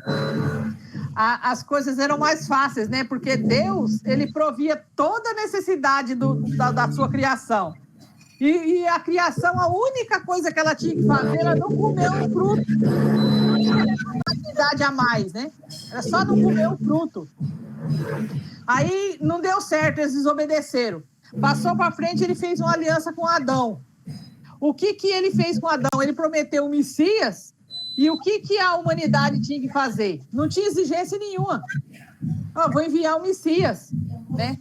as coisas eram mais fáceis, né? Porque Deus, ele provia toda a necessidade da sua criação. E a criação, a única coisa que ela tinha que fazer era não comer o fruto. Não tinha necessidade a mais, né? Era só não comer o fruto. Aí não deu certo, eles desobedeceram. Passou para frente, ele fez uma aliança com Adão. O que ele fez com Adão? Ele prometeu o Messias. E o que a humanidade tinha que fazer? Não tinha exigência nenhuma. Vou enviar o Messias, né?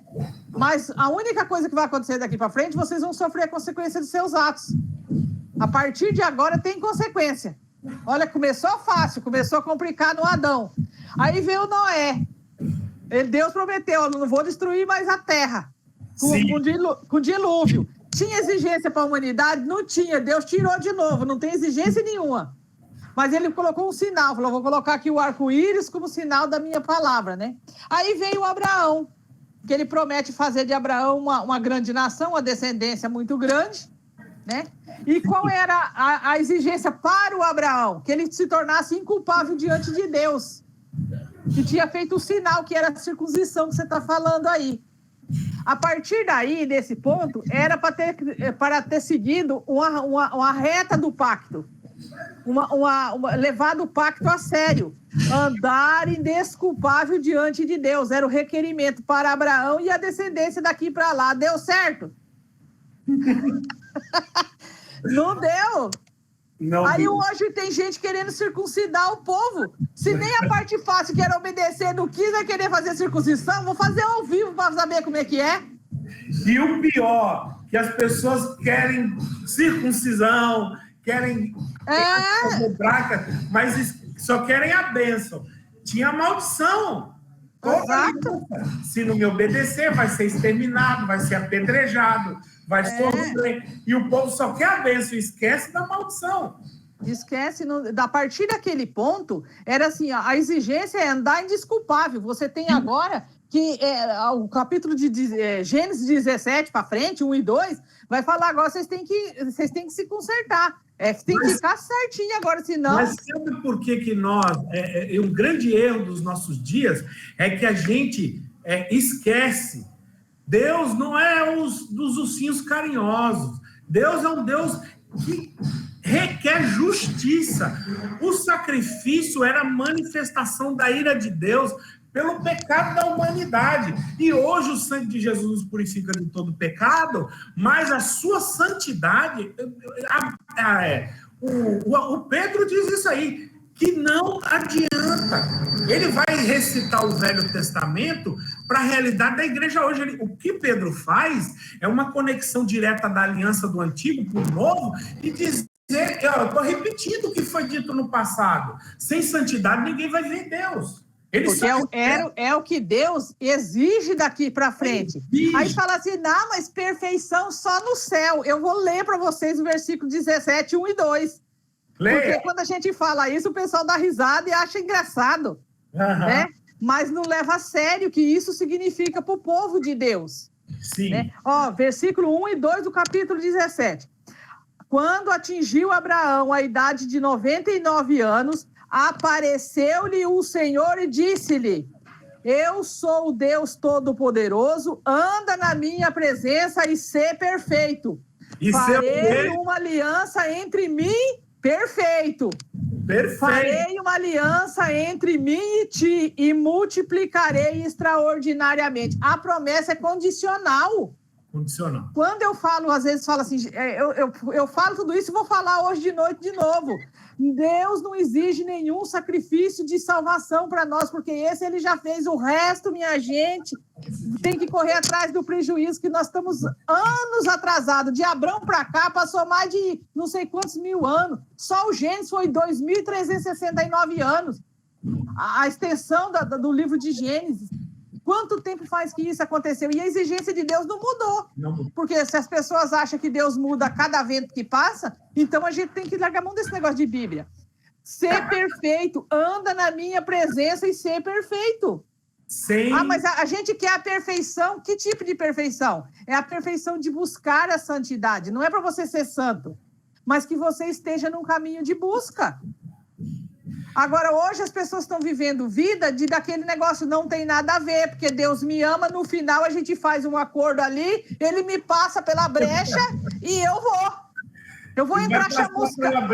Mas a única coisa que vai acontecer daqui para frente, vocês vão sofrer a consequência dos seus atos. A partir de agora tem consequência. Olha, começou fácil, começou complicado no Adão. Aí veio Noé. Deus prometeu, eu não vou destruir mais a terra com dilúvio. Tinha exigência para a humanidade? Não tinha. Deus tirou de novo, não tem exigência nenhuma. Mas ele colocou um sinal, falou, vou colocar aqui o arco-íris como sinal da minha palavra, né? Aí veio Abraão, que ele promete fazer de Abraão uma grande nação, uma descendência muito grande, né? E qual era a exigência para o Abraão? Que ele se tornasse inculpável diante de Deus. Que tinha feito o sinal, que era a circuncisão que você está falando aí. A partir daí, desse ponto, era para ter seguido uma reta do pacto. Levado o pacto a sério, andar indesculpável diante de Deus, era o requerimento para Abraão e a descendência daqui para lá. Deu certo? Não deu. Não. Aí hoje tem gente querendo circuncidar o povo. Se nem a parte fácil, que era obedecer, não quis, vai querer fazer circuncisão, vou fazer ao vivo para saber como é que é. E o pior, que as pessoas querem circuncisão, querem braca, mas só querem a bênção. Tinha maldição. Exato. Se não me obedecer, vai ser exterminado, vai ser apedrejado, vai sofrer. E o povo só quer a bênção, esquece da maldição. Esquece, a partir daquele ponto, era assim, a exigência é andar indesculpável. Você tem agora que o capítulo de Gênesis 17 para frente, 1 e 2, vai falar agora, vocês têm que se consertar. Tem que ficar certinho agora, senão... Mas sabe por que nós... um grande erro dos nossos dias é que a gente esquece. Deus não é dos ursinhos carinhosos. Deus é um Deus que requer justiça. O sacrifício era a manifestação da ira de Deus pelo pecado da humanidade. E hoje o sangue de Jesus nos purifica de todo pecado, mas a sua santidade... O Pedro diz isso aí, que não adianta. Ele vai recitar o Velho Testamento para a realidade da igreja hoje. O que Pedro faz é uma conexão direta da aliança do Antigo para o Novo e dizer, eu estou repetindo o que foi dito no passado. Sem santidade ninguém vai ver Deus. Porque é o que Deus exige daqui para frente. Aí fala assim, não, mas perfeição só no céu. Eu vou ler para vocês o versículo 17, 1 e 2. Leia. Porque quando a gente fala isso, o pessoal dá risada e acha engraçado. Né? Mas não leva a sério o que isso significa para o povo de Deus. Sim. Né? Versículo 1 e 2 do capítulo 17. Quando atingiu Abraão a idade de 99 anos, apareceu-lhe o Senhor e disse-lhe, eu sou o Deus Todo-Poderoso, anda na minha presença e sê perfeito. Farei uma aliança entre mim, perfeito. Farei uma aliança entre mim e ti e multiplicarei extraordinariamente. A promessa é condicional. Condicional. Quando eu falo, às vezes falo assim, eu falo tudo isso e vou falar hoje de noite de novo. Deus não exige nenhum sacrifício de salvação para nós, porque esse ele já fez. O resto, minha gente, tem que correr atrás do prejuízo, que nós estamos anos atrasados. De Abrão para cá, passou mais de não sei quantos mil anos. Só o Gênesis foi 2.369 anos. A extensão do livro de Gênesis. Quanto tempo faz que isso aconteceu? E a exigência de Deus não mudou. Porque se as pessoas acham que Deus muda a cada vento que passa, então a gente tem que largar a mão desse negócio de Bíblia. Ser perfeito, anda na minha presença e ser perfeito. Sim. Mas a gente quer a perfeição. Que tipo de perfeição? É a perfeição de buscar a santidade. Não é para você ser santo, mas que você esteja num caminho de busca. Agora, hoje as pessoas estão vivendo vida daquele negócio, não tem nada a ver, porque Deus me ama, no final a gente faz um acordo ali, ele me passa pela brecha e eu vou. Eu vou entrar chamuscado.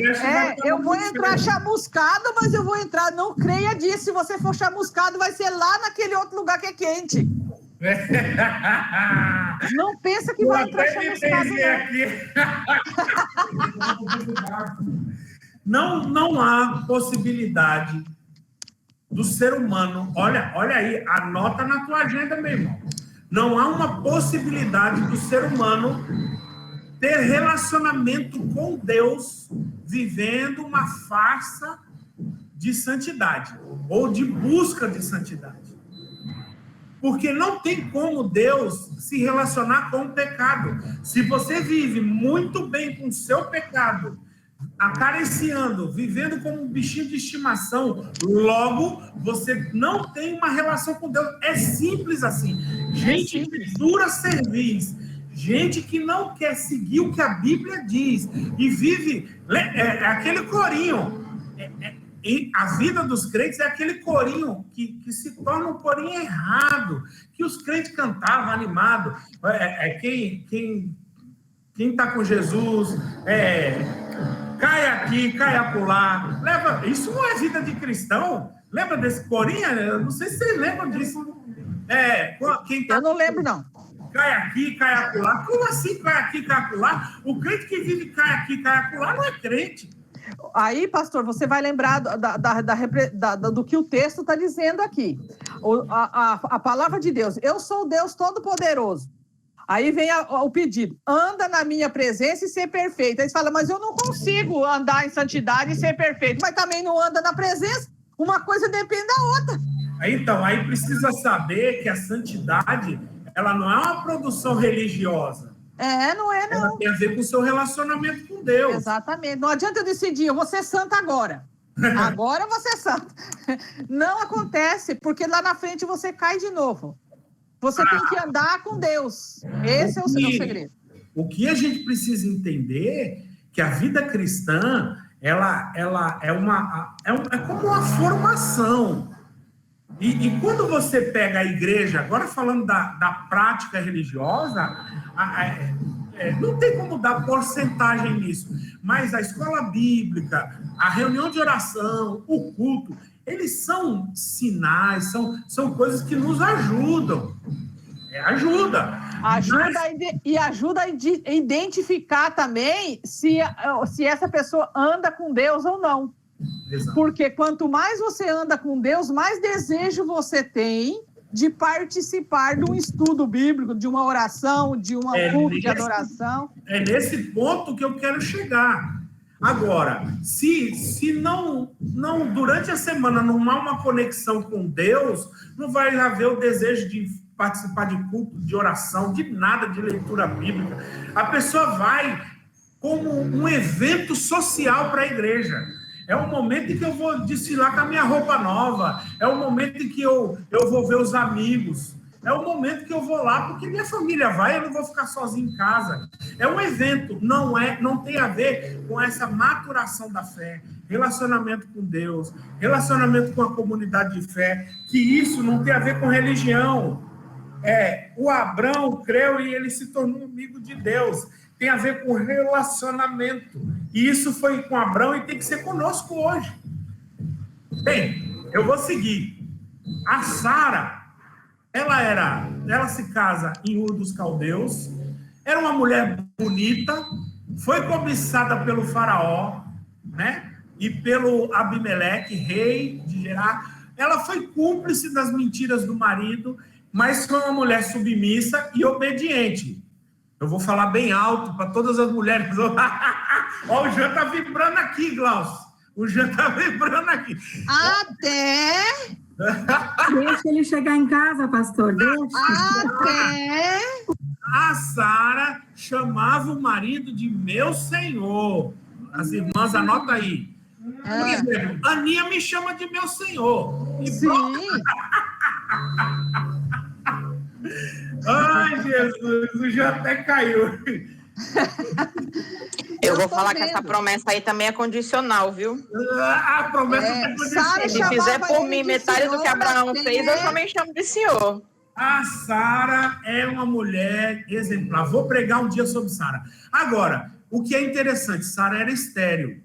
Eu vou entrar chamuscado, mas eu vou entrar. Não creia disso, se você for chamuscado, vai ser lá naquele outro lugar que é quente. Não pensa que vai entrar chamuscado, não. Não há possibilidade do ser humano... Olha aí, anota na tua agenda, meu irmão. Não há uma possibilidade do ser humano ter relacionamento com Deus vivendo uma farsa de santidade ou de busca de santidade. Porque não tem como Deus se relacionar com o pecado. Se você vive muito bem com o seu pecado, acariciando, vivendo como um bichinho de estimação, logo você não tem uma relação com Deus. É simples assim. Gente que dura serviço, gente que não quer seguir o que a Bíblia diz e vive aquele corinho. E a vida dos crentes é aquele corinho que se torna um corinho errado, que os crentes cantavam animado. Quem está com Jesus, cai aqui, cai acolá. Isso não é vida de cristão. Lembra desse corinho? Eu não sei se vocês lembram disso. Eu não lembro, não. Cai aqui, cai acolá. Como assim cai aqui, cai acolá? O crente que vive cai aqui, cai acolá não é crente. Aí, pastor, você vai lembrar do que o texto está dizendo aqui. A palavra de Deus. Eu sou o Deus Todo-Poderoso. Aí vem o pedido. Anda na minha presença e ser perfeito. Aí você fala, mas eu não consigo andar em santidade e ser perfeito. Mas também não anda na presença. Uma coisa depende da outra. Então, aí precisa saber que a santidade, ela não é uma produção religiosa. Não é, não. Ela tem a ver com o seu relacionamento com Deus. Exatamente. Não adianta eu decidir, eu vou ser santa agora. Agora eu vou ser santa. Não acontece, porque lá na frente você cai de novo. Você tem que andar com Deus. Esse é o seu segredo. O que a gente precisa entender que a vida cristã, ela é como uma formação. E quando você pega a igreja, agora falando da prática religiosa, não tem como dar porcentagem nisso, mas a escola bíblica, a reunião de oração, o culto, eles são sinais, são coisas que nos ajudam. Ajuda a identificar também se essa pessoa anda com Deus ou não. Exato. Porque quanto mais você anda com Deus, mais desejo você tem de participar de um estudo bíblico, de uma oração, de uma culto de adoração. É nesse ponto que eu quero chegar. Agora, se não durante a semana não há uma conexão com Deus, não vai haver o desejo de participar de culto, de oração, de nada, de leitura bíblica. A pessoa vai como um evento social para a igreja. É o momento em que eu vou desfilar com a minha roupa nova. É o momento em que eu vou ver os amigos. É o momento que eu vou lá, porque minha família vai, eu não vou ficar sozinho em casa. É um evento, não tem a ver com essa maturação da fé, relacionamento com Deus, relacionamento com a comunidade de fé, que isso não tem a ver com religião. O Abrão creu e ele se tornou amigo de Deus. Tem a ver com relacionamento. E isso foi com Abrão e tem que ser conosco hoje. Bem, eu vou seguir. A Sara, ela se casa em Ur dos Caldeus, era uma mulher bonita, foi cobiçada pelo faraó, né? E pelo Abimeleque, rei de Gerar. Ela foi cúmplice das mentiras do marido, mas foi uma mulher submissa e obediente. Eu vou falar bem alto para todas as mulheres. Ó, o Jean está vibrando aqui, Glaucio. O Jean está vibrando aqui. Até... Deixa ele chegar em casa, pastor. Deixa. Até... A Sara chamava o marido de meu senhor. As irmãs, anota aí. Por exemplo, a Aninha me chama de meu senhor. E sim. Ai, Jesus, o Jean até caiu. Eu vou falar que essa promessa aí também é condicional, viu? A promessa é condicional. Se fizer por mim metade do que Abraão fez, eu também chamo de senhor. A Sara é uma mulher exemplar. Vou pregar um dia sobre Sara. Agora, o que é interessante, Sara era estéril.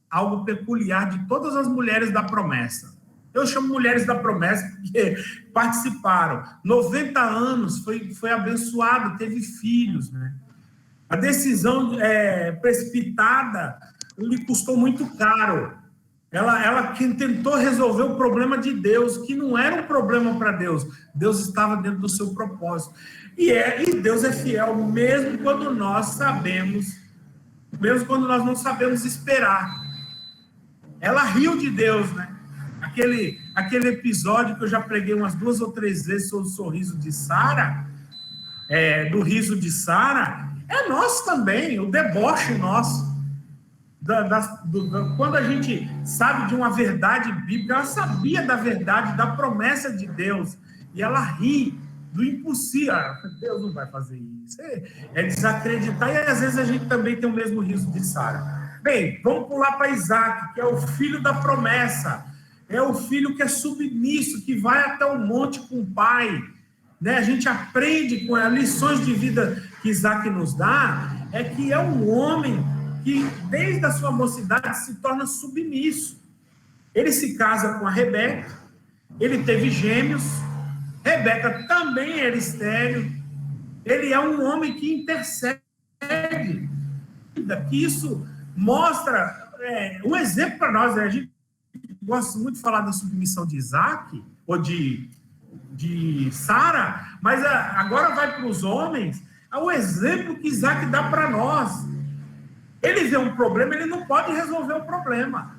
Algo peculiar de todas as mulheres da promessa. Eu chamo mulheres da promessa porque participaram. 90 anos, foi abençoada, teve filhos, né? A decisão precipitada lhe custou muito caro. Ela tentou resolver o problema de Deus, que não era um problema para Deus. Deus estava dentro do seu propósito. E Deus é fiel, mesmo quando nós sabemos, mesmo quando nós não sabemos esperar. Ela riu de Deus, né? Aquele episódio que eu já preguei umas 2 ou 3 vezes sobre o sorriso de Sara, do riso de Sara, é nosso também, o deboche nosso. Quando a gente sabe de uma verdade bíblica, ela sabia da verdade, da promessa de Deus, e ela ri do impossível. Deus não vai fazer isso. É desacreditar, e às vezes a gente também tem o mesmo riso de Sara. Bem, vamos pular para Isaac, que é o filho da promessa. É o filho que é submisso, que vai até o monte com o pai. Né? A gente aprende com as lições de vida que Isaac nos dá, é que é um homem que, desde a sua mocidade, se torna submisso. Ele se casa com a Rebeca, ele teve gêmeos, Rebeca também era estéril. Ele é um homem que intercede. Que isso mostra um exemplo para nós. A gente gosta muito de falar da submissão de Isaac, ou de Sara, mas agora vai para os homens, o exemplo que Isaac dá para nós. Ele vê um problema, ele não pode resolver o problema.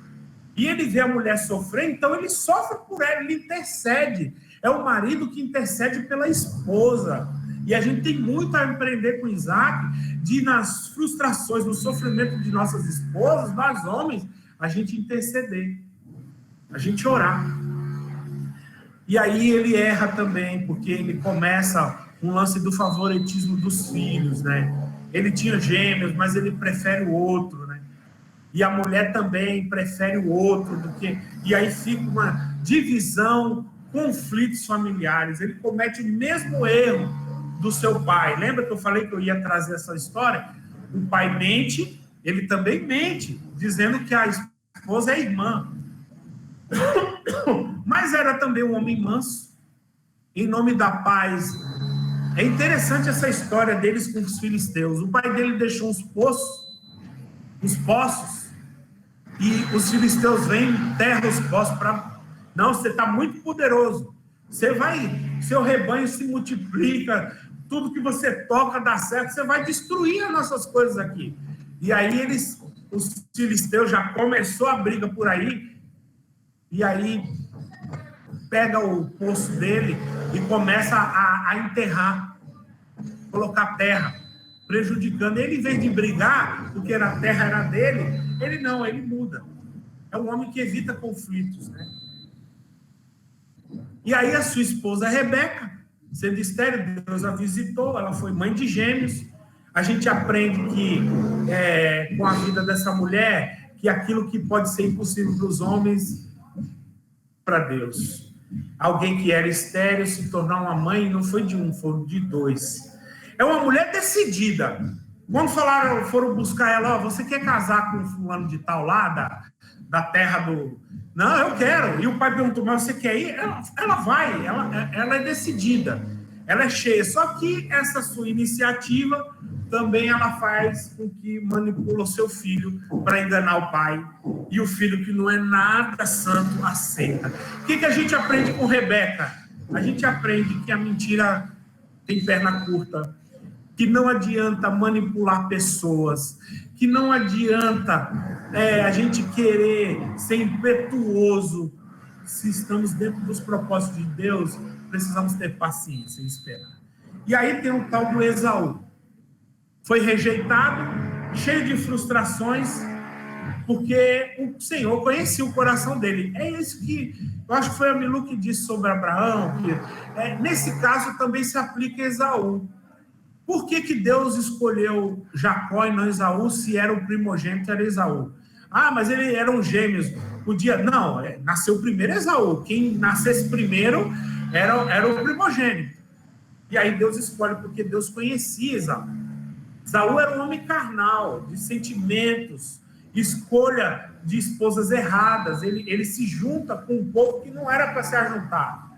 E ele vê a mulher sofrer, então ele sofre por ela, ele intercede. É o marido que intercede pela esposa. E a gente tem muito a aprender com Isaac, de nas frustrações, no sofrimento de nossas esposas, nós homens, a gente interceder, a gente orar. E aí ele erra também, porque ele começa um lance do favoritismo dos filhos, né? Ele tinha gêmeos, mas ele prefere o outro, né? E a mulher também prefere o outro do que... E aí fica uma divisão, conflitos familiares. Ele comete o mesmo erro do seu pai. Lembra que eu falei que eu ia trazer essa história? O pai mente, ele também mente, dizendo que a esposa é irmã. Mas era também um homem manso, em nome da paz. É interessante essa história deles com os filisteus. O pai dele deixou os poços, e os filisteus vêm, enterram os poços para... Não, você está muito poderoso. Seu rebanho se multiplica, tudo que você toca dá certo, você vai destruir as nossas coisas aqui. E aí os filisteus, já começou a briga por aí, e aí pega o poço dele e começa a enterrar, colocar terra, prejudicando. Ele, em vez de brigar, porque a terra era dele, ele muda. É um homem que evita conflitos, né? E aí a sua esposa Rebeca, sendo estéril, Deus a visitou, ela foi mãe de gêmeos. A gente aprende que, com a vida dessa mulher, que aquilo que pode ser impossível para os homens, para Deus. Alguém que era estéril se tornar uma mãe, não foi de um, foram de dois. É uma mulher decidida. Quando foram buscar ela, você quer casar com fulano de tal lá, da terra do... Não, eu quero. E o pai perguntou, mas você quer ir? Ela vai, ela é decidida, ela é cheia. Só que essa sua iniciativa também ela faz com que manipula o seu filho para enganar o pai. E o filho que não é nada santo aceita. O que a gente aprende com Rebeca? A gente aprende que a mentira tem perna curta, que não adianta manipular pessoas, que não adianta a gente querer ser impetuoso. Se estamos dentro dos propósitos de Deus, precisamos ter paciência e esperar. E aí tem o tal do Esaú. Foi rejeitado, cheio de frustrações, porque o Senhor conhecia o coração dele. É isso que eu acho que foi a Milu que disse sobre Abraão, que nesse caso também se aplica a Esaú. Por que Deus escolheu Jacó e não Esaú, se era o primogênito, era Esaú? Ah, mas eles eram gêmeos. Não, nasceu primeiro Esaú. Quem nascesse primeiro era o primogênito. E aí Deus escolhe porque Deus conhecia Esaú. Esaú era um homem carnal, de sentimentos, escolha de esposas erradas. Ele se junta com um povo que não era para se ajuntar.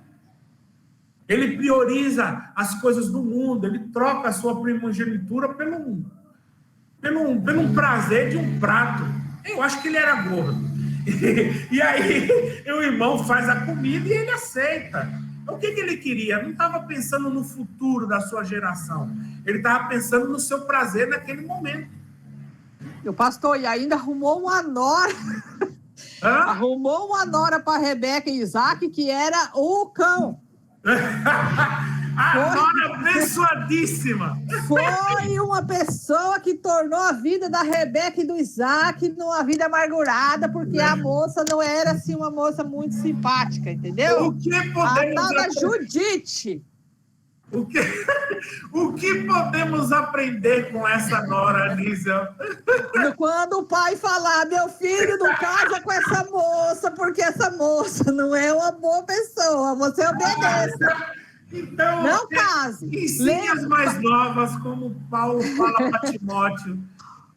Ele prioriza as coisas do mundo, ele troca a sua primogenitura pelo um prazer de um prato. Eu acho que ele era gordo. E aí o irmão faz a comida e ele aceita. O que ele queria? Não estava pensando no futuro da sua geração. Ele estava pensando no seu prazer naquele momento. E o pastor, e ainda arrumou uma nora. Arrumou uma nora para Rebeca e Isaac, que era o cão. A nora abençoadíssima. Foi uma pessoa que tornou a vida da Rebeca e do Isaac numa vida amargurada, porque a moça não era assim uma moça muito simpática, entendeu? O que podemos a tal da Judite. O que podemos aprender com essa nora, Anísia? Quando o pai falar, meu filho, não casa com essa moça, porque essa moça não é uma boa pessoa, você obedece. Então, não case. Ensine as mais novas, como Paulo fala para Timóteo.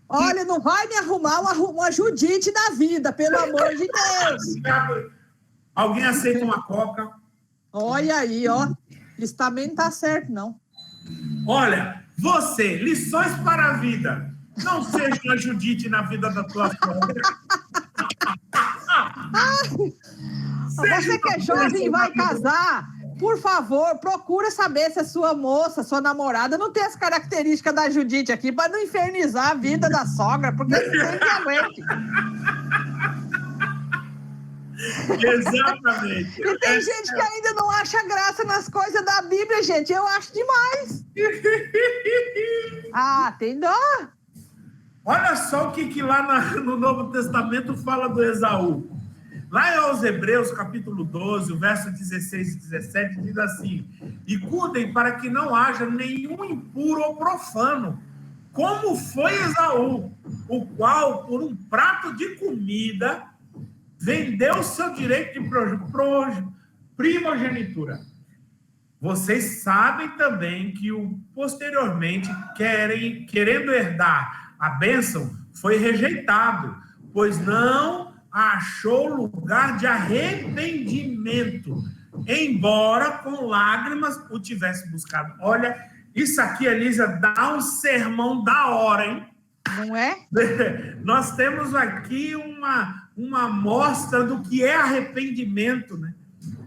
Olha, não vai me arrumar uma Judite na vida, pelo amor de Deus. Alguém aceita uma coca? Olha aí, ó. Isso também não está certo, não. Olha, você, lições para a vida. Não seja uma Judite na vida da tua sogra. Você que é jovem e vai casar, por favor, procura saber se a sua moça, sua namorada, não tem as características da Judite aqui, para não infernizar a vida da sogra, porque ninguém aguente. Exatamente. E tem gente que ainda não acha graça nas coisas da Bíblia, gente. Eu acho demais. Ah, tem dó. Olha só o que lá no Novo Testamento fala do Esaú. Lá aos Hebreus, capítulo 12, o verso 16 e 17, diz assim: e cuidem para que não haja nenhum impuro ou profano, como foi Esaú, o qual, por um prato de comida, vendeu seu direito de primogenitura. Vocês sabem também que posteriormente, querendo herdar a bênção, foi rejeitado, pois não achou lugar de arrependimento, embora com lágrimas o tivesse buscado. Olha, isso aqui, Elisa, dá um sermão da hora, hein? Não é? Nós temos aqui uma amostra do que é arrependimento, né?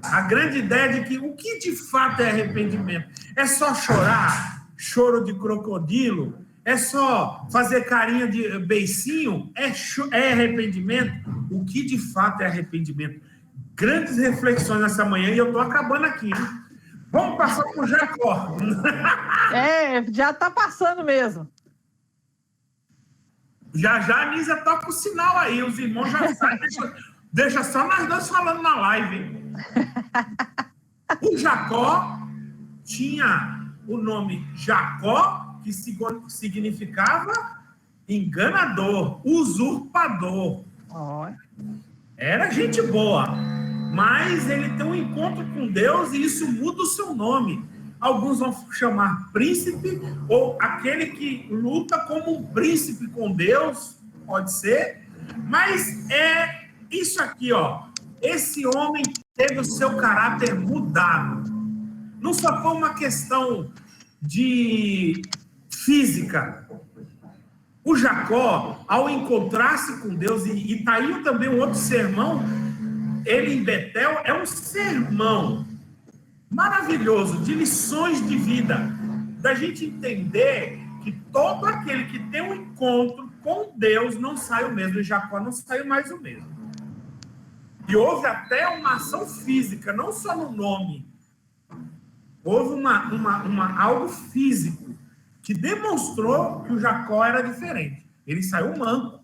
A grande ideia de que o que de fato é arrependimento? É só chorar, choro de crocodilo? É só fazer carinha de beicinho? É arrependimento? O que de fato é arrependimento? Grandes reflexões nessa manhã e eu estou acabando aqui, hein? Vamos passar por Jacó. Já está passando mesmo. Já a Anísia toca o sinal aí, os irmãos já saem. Deixa só nós dois falando na live, hein? O Jacó tinha o nome Jacó, que significava enganador, usurpador. Era gente boa, mas ele tem um encontro com Deus e isso muda o seu nome. Alguns vão chamar príncipe, ou aquele que luta como um príncipe com Deus, pode ser, mas é isso aqui, ó. Esse homem teve o seu caráter mudado. Não só foi uma questão de física. O Jacó, ao encontrar-se com Deus, e está aí também um outro sermão, ele em Betel, é um sermão maravilhoso, de lições de vida, da gente entender que todo aquele que tem um encontro com Deus não sai o mesmo, e Jacó não saiu mais o mesmo. E houve até uma ação física, não só no nome, houve algo físico, que demonstrou que o Jacó era diferente. Ele saiu manco.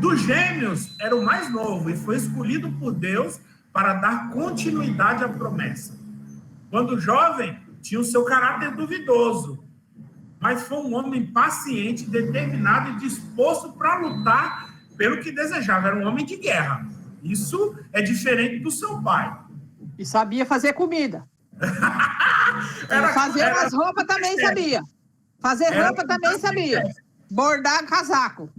Dos gêmeos, era o mais novo e foi escolhido por Deus para dar continuidade à promessa. Quando jovem, tinha o seu caráter duvidoso, mas foi um homem paciente, determinado e disposto para lutar pelo que desejava. Era um homem de guerra. Isso é diferente do seu pai. E sabia fazer comida. Fazer as roupas também sabia. Fazer roupa também sabia. Bordar casaco.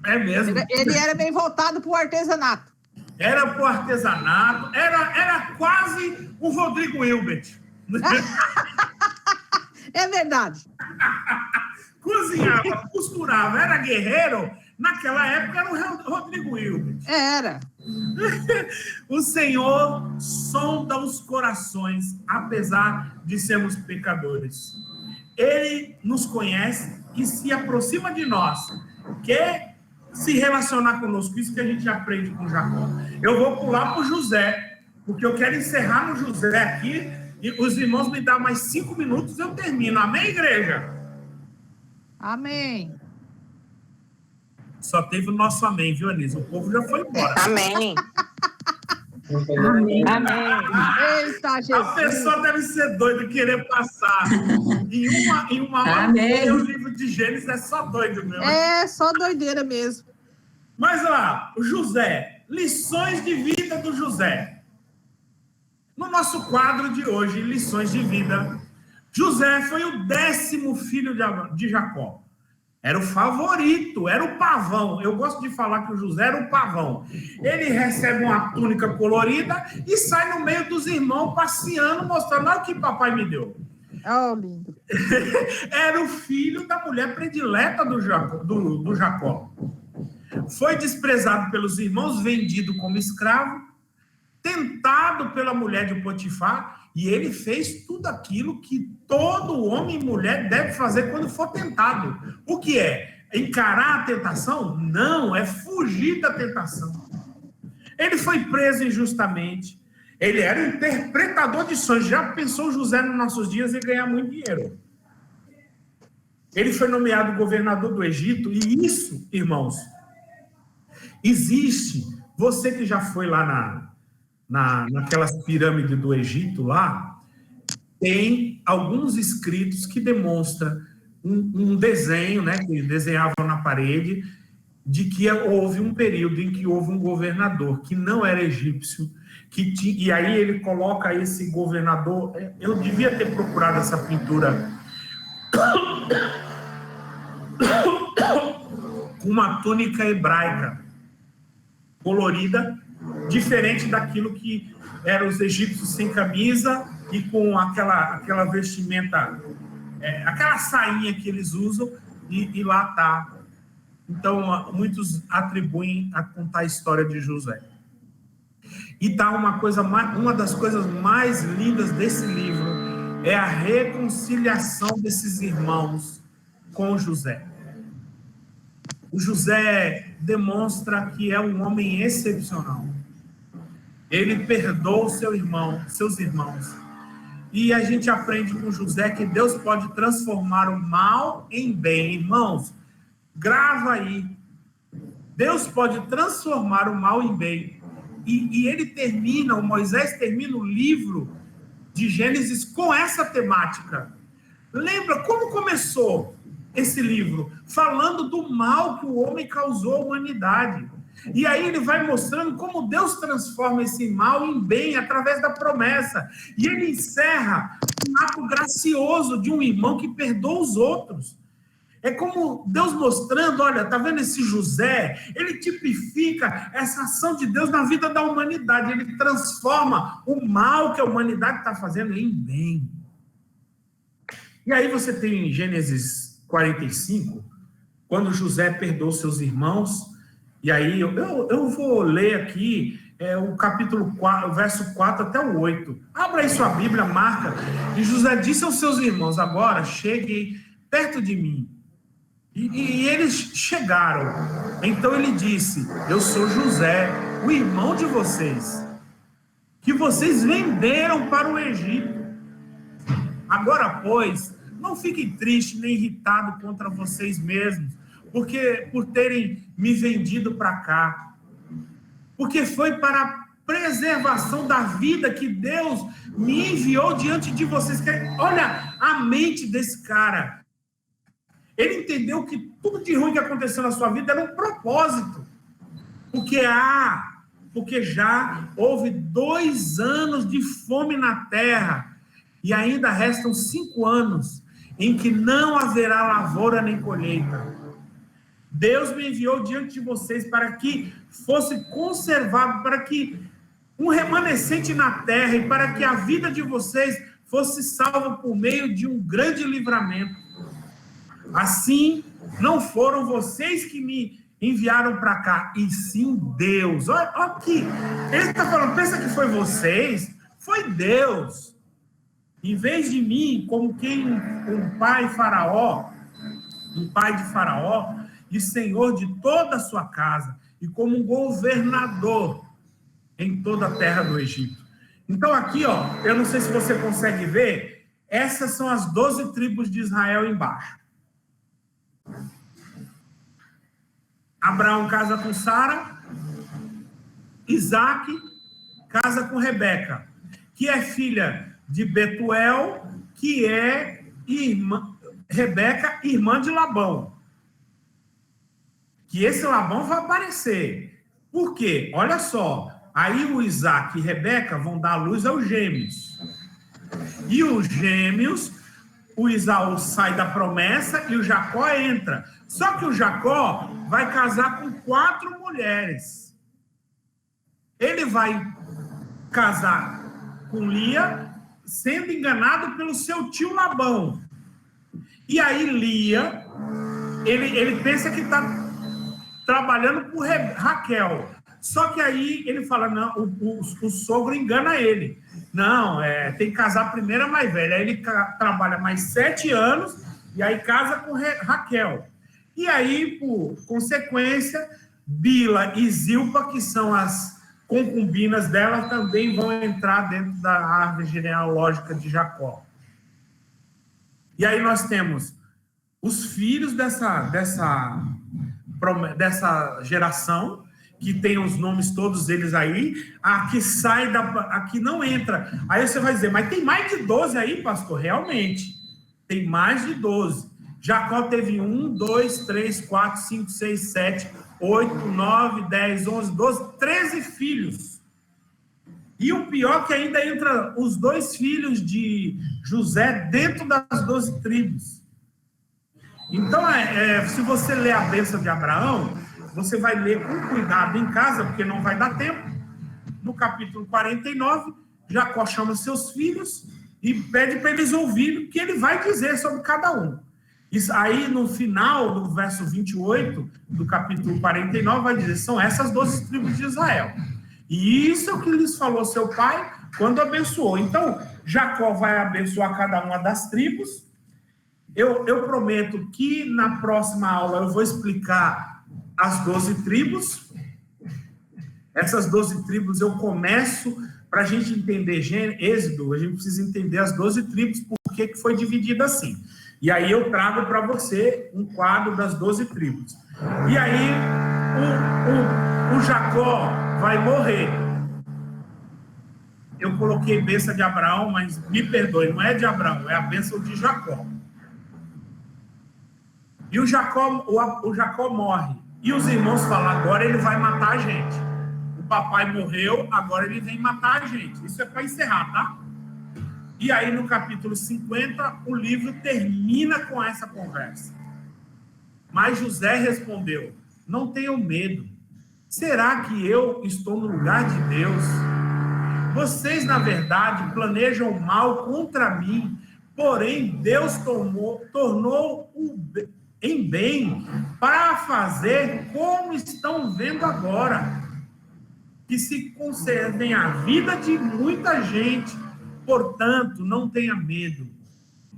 É mesmo. Ele era bem voltado para o artesanato. Era para o artesanato. Era quase o Rodrigo Hilbert. É verdade. Cozinhava, costurava, era guerreiro. Naquela época era o Rodrigo Hilbert. Era. O Senhor sonda os corações, apesar de sermos pecadores. Ele nos conhece e se aproxima de nós. Quer se relacionar conosco. Isso que a gente aprende com Jacó. Eu vou pular para o José, porque eu quero encerrar no José aqui. E os irmãos me dão mais 5 minutos e eu termino. Amém, igreja? Amém. Só teve o nosso amém, viu, Anísio? O povo já foi embora. Amém. Amém. Amém. Eita, Jesus. A pessoa deve ser doida querer passar. Em uma hora, o livro de Gênesis é só doido mesmo. É, só doideira mesmo. Mas lá, o José. Lições de vida do José. No nosso quadro de hoje, lições de vida, José foi o 10º filho de Jacó. Era o favorito, era o pavão. Eu gosto de falar que o José era o pavão. Ele recebe uma túnica colorida e sai no meio dos irmãos passeando, mostrando: olha o que papai me deu. Oh, lindo. Era o filho da mulher predileta do Jacó. Foi desprezado pelos irmãos, vendido como escravo, tentado pela mulher de Potifar, e ele fez tudo aquilo que todo homem e mulher deve fazer quando for tentado. O que é? Encarar a tentação? Não, é fugir da tentação. Ele foi preso injustamente. Ele era interpretador de sonhos. Já pensou José nos nossos dias em ganhar muito dinheiro? Ele foi nomeado governador do Egito. E isso, irmãos, existe. Você que já foi lá naquelas pirâmides do Egito lá, tem alguns escritos que demonstram um desenho, né, que desenhavam na parede, de que houve um período em que houve um governador que não era egípcio, e aí ele coloca esse governador. Eu devia ter procurado essa pintura com uma túnica hebraica colorida, diferente daquilo que eram os egípcios sem camisa e com aquela vestimenta, aquela sainha que eles usam, e lá está. Então, muitos atribuem a contar a história de José. E tá uma das coisas mais lindas desse livro é a reconciliação desses irmãos com José. O José demonstra que é um homem excepcional. Ele perdoa seus irmãos. E a gente aprende com José que Deus pode transformar o mal em bem. Irmãos, grava aí. Deus pode transformar o mal em bem. E o Moisés termina o livro de Gênesis com essa temática. Lembra como começou esse livro? Falando do mal que o homem causou à humanidade. E aí ele vai mostrando como Deus transforma esse mal em bem através da promessa. E ele encerra um ato gracioso de um irmão que perdoa os outros. É como Deus mostrando, olha, tá vendo esse José? Ele tipifica essa ação de Deus na vida da humanidade. Ele transforma o mal que a humanidade está fazendo em bem. E aí você tem em Gênesis 45, quando José perdoa seus irmãos. E aí eu vou ler aqui o capítulo 4, o verso 4 até o 8. Abra aí sua Bíblia, marca. E José disse aos seus irmãos: agora cheguem perto de mim. E eles chegaram. Então ele disse: eu sou José, o irmão de vocês, que vocês venderam para o Egito. Agora, pois, não fiquem tristes nem irritados contra vocês mesmos, por terem me vendido para cá. Porque foi para a preservação da vida que Deus me enviou diante de vocês. Olha a mente desse cara. Ele entendeu que tudo de ruim que aconteceu na sua vida era um propósito. Porque já houve 2 anos de fome na terra e ainda restam 5 anos em que não haverá lavoura nem colheita. Deus me enviou diante de vocês para que fosse conservado, para que um remanescente na terra e para que a vida de vocês fosse salva por meio de um grande livramento. Assim, não foram vocês que me enviaram para cá, e sim Deus. Olha aqui, ele está falando, pensa que foi vocês? Foi Deus. Em vez de mim, como quem um pai de Faraó, e senhor de toda a sua casa, e como um governador em toda a terra do Egito. Então aqui, eu não sei se você consegue ver, essas são as 12 tribos de Israel embaixo. Abraão casa com Sara, Isaac casa com Rebeca, que é filha de Betuel, que é Rebeca, irmã de Labão. Que esse Labão vai aparecer. Por quê? Olha só, aí o Isaac e Rebeca vão dar luz aos gêmeos. E os gêmeos, o Isaú sai da promessa e o Jacó entra. Só que o Jacó vai casar com 4 mulheres. Ele vai casar com Lia, sendo enganado pelo seu tio Labão. E aí Lia, ele pensa que está trabalhando por Raquel. Só que aí ele fala, não, o sogro engana ele. Não, tem que casar primeiro a mais velha. Aí ele trabalha mais 7 anos e aí casa com Raquel. E aí, por consequência, Bila e Zilpa, que são as concubinas dela também vão entrar dentro da árvore genealógica de Jacó. E aí nós temos os filhos dessa geração, que tem os nomes todos eles aí, a que sai a que não entra. Aí você vai dizer, mas tem mais de 12 aí, pastor? Realmente, tem mais de 12. Jacó teve 1, 2, 3, 4, 5, 6, 7, 8, 9, 10, 11, 12, 13 filhos. E o pior é que ainda entra os 2 filhos de José dentro das 12 tribos. Então, se você ler a bênção de Abraão, você vai ler com cuidado em casa, porque não vai dar tempo. No capítulo 49, Jacó chama seus filhos e pede para eles ouvirem o que ele vai dizer sobre cada um. Isso aí, no final do verso 28 do capítulo 49, vai dizer, são essas 12 tribos de Israel. E isso é o que lhes falou seu pai quando abençoou. Então, Jacó vai abençoar cada uma das tribos. Eu prometo que na próxima aula eu vou explicar as 12 tribos. Essas 12 tribos eu começo, para a gente entender Êxodo, a gente precisa entender as 12 tribos, por que foi dividida assim. E aí eu trago para você um quadro das 12 tribos. E aí o Jacó vai morrer. Eu coloquei bênção de Abraão, mas me perdoe, não é de Abraão, é a bênção de Jacó. E o Jacó morre. E os irmãos falam, agora ele vai matar a gente. O papai morreu, agora ele vem matar a gente. Isso é para encerrar, tá? E aí, no capítulo 50, o livro termina com essa conversa. Mas José respondeu, não tenham medo. Será que eu estou no lugar de Deus? Vocês, na verdade, planejam mal contra mim, porém Deus tornou em bem para fazer como estão vendo agora, que se concedem a vida de muita gente. Portanto, não tenha medo.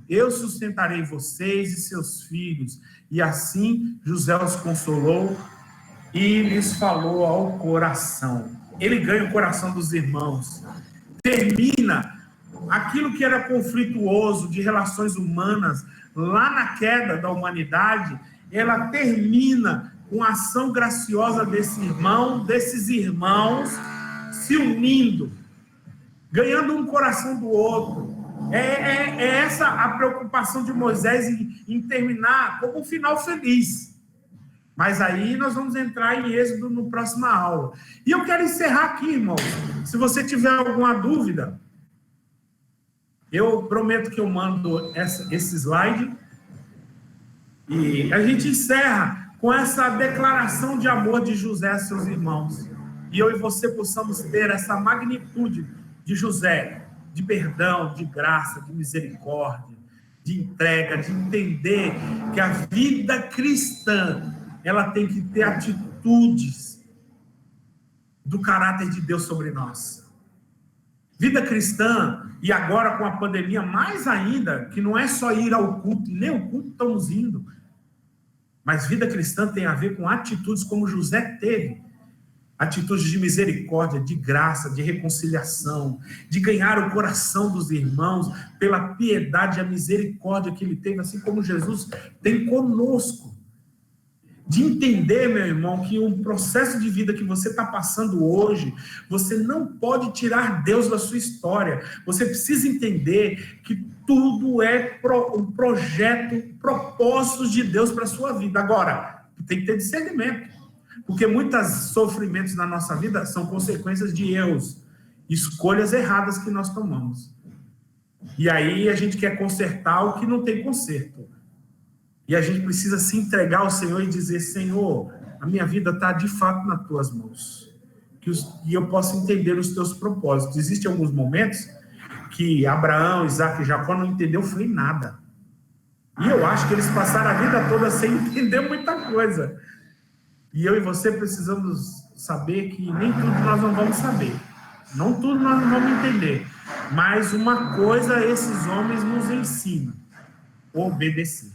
Eu sustentarei vocês e seus filhos. E assim José os consolou e lhes falou ao coração. Ele ganha o coração dos irmãos. Termina aquilo que era conflituoso de relações humanas, lá na queda da humanidade, ela termina com a ação graciosa desses irmãos se unindo, ganhando um coração do outro. É essa a preocupação de Moisés em terminar como um final feliz. Mas aí nós vamos entrar em Êxodo no próxima aula. E eu quero encerrar aqui, irmãos. Se você tiver alguma dúvida, eu prometo que eu mando esse slide. E a gente encerra com essa declaração de amor de José a seus irmãos. E eu e você possamos ter essa magnitude de José, de perdão, de graça, de misericórdia, de entrega, de entender que a vida cristã, ela tem que ter atitudes do caráter de Deus sobre nós. Vida cristã, e agora com a pandemia, mais ainda, que não é só ir ao culto, nem ao culto estamos indo, mas vida cristã tem a ver com atitudes como José teve. Atitudes de misericórdia, de graça, de reconciliação, de ganhar o coração dos irmãos pela piedade e a misericórdia que ele teve, assim como Jesus tem conosco. De entender, meu irmão, que o processo de vida que você está passando hoje, você não pode tirar Deus da sua história. Você precisa entender que tudo é um projeto, propósitos de Deus para a sua vida. Agora, tem que ter discernimento. Porque muitos sofrimentos na nossa vida são consequências de erros, escolhas erradas que nós tomamos. E aí a gente quer consertar o que não tem conserto. E a gente precisa se entregar ao Senhor e dizer, Senhor, a minha vida está de fato nas tuas mãos. E eu posso entender os teus propósitos. Existem alguns momentos que Abraão, Isaac e Jacó não entenderam foi nada. E eu acho que eles passaram a vida toda sem entender muita coisa. E eu e você precisamos saber que nem tudo nós não vamos saber. Não tudo nós não vamos entender. Mas uma coisa esses homens nos ensinam: obedecer.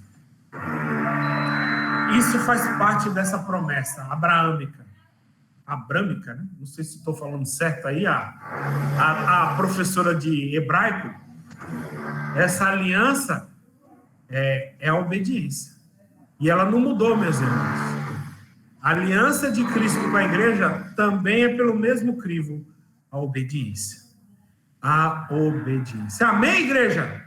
Isso faz parte dessa promessa abraâmica. abrâmica, né? Não sei se estou falando certo aí, a professora de hebraico, essa aliança é a obediência. E ela não mudou, meus irmãos. A aliança de Cristo com a igreja também é pelo mesmo crivo, a obediência. A obediência. Amém, igreja?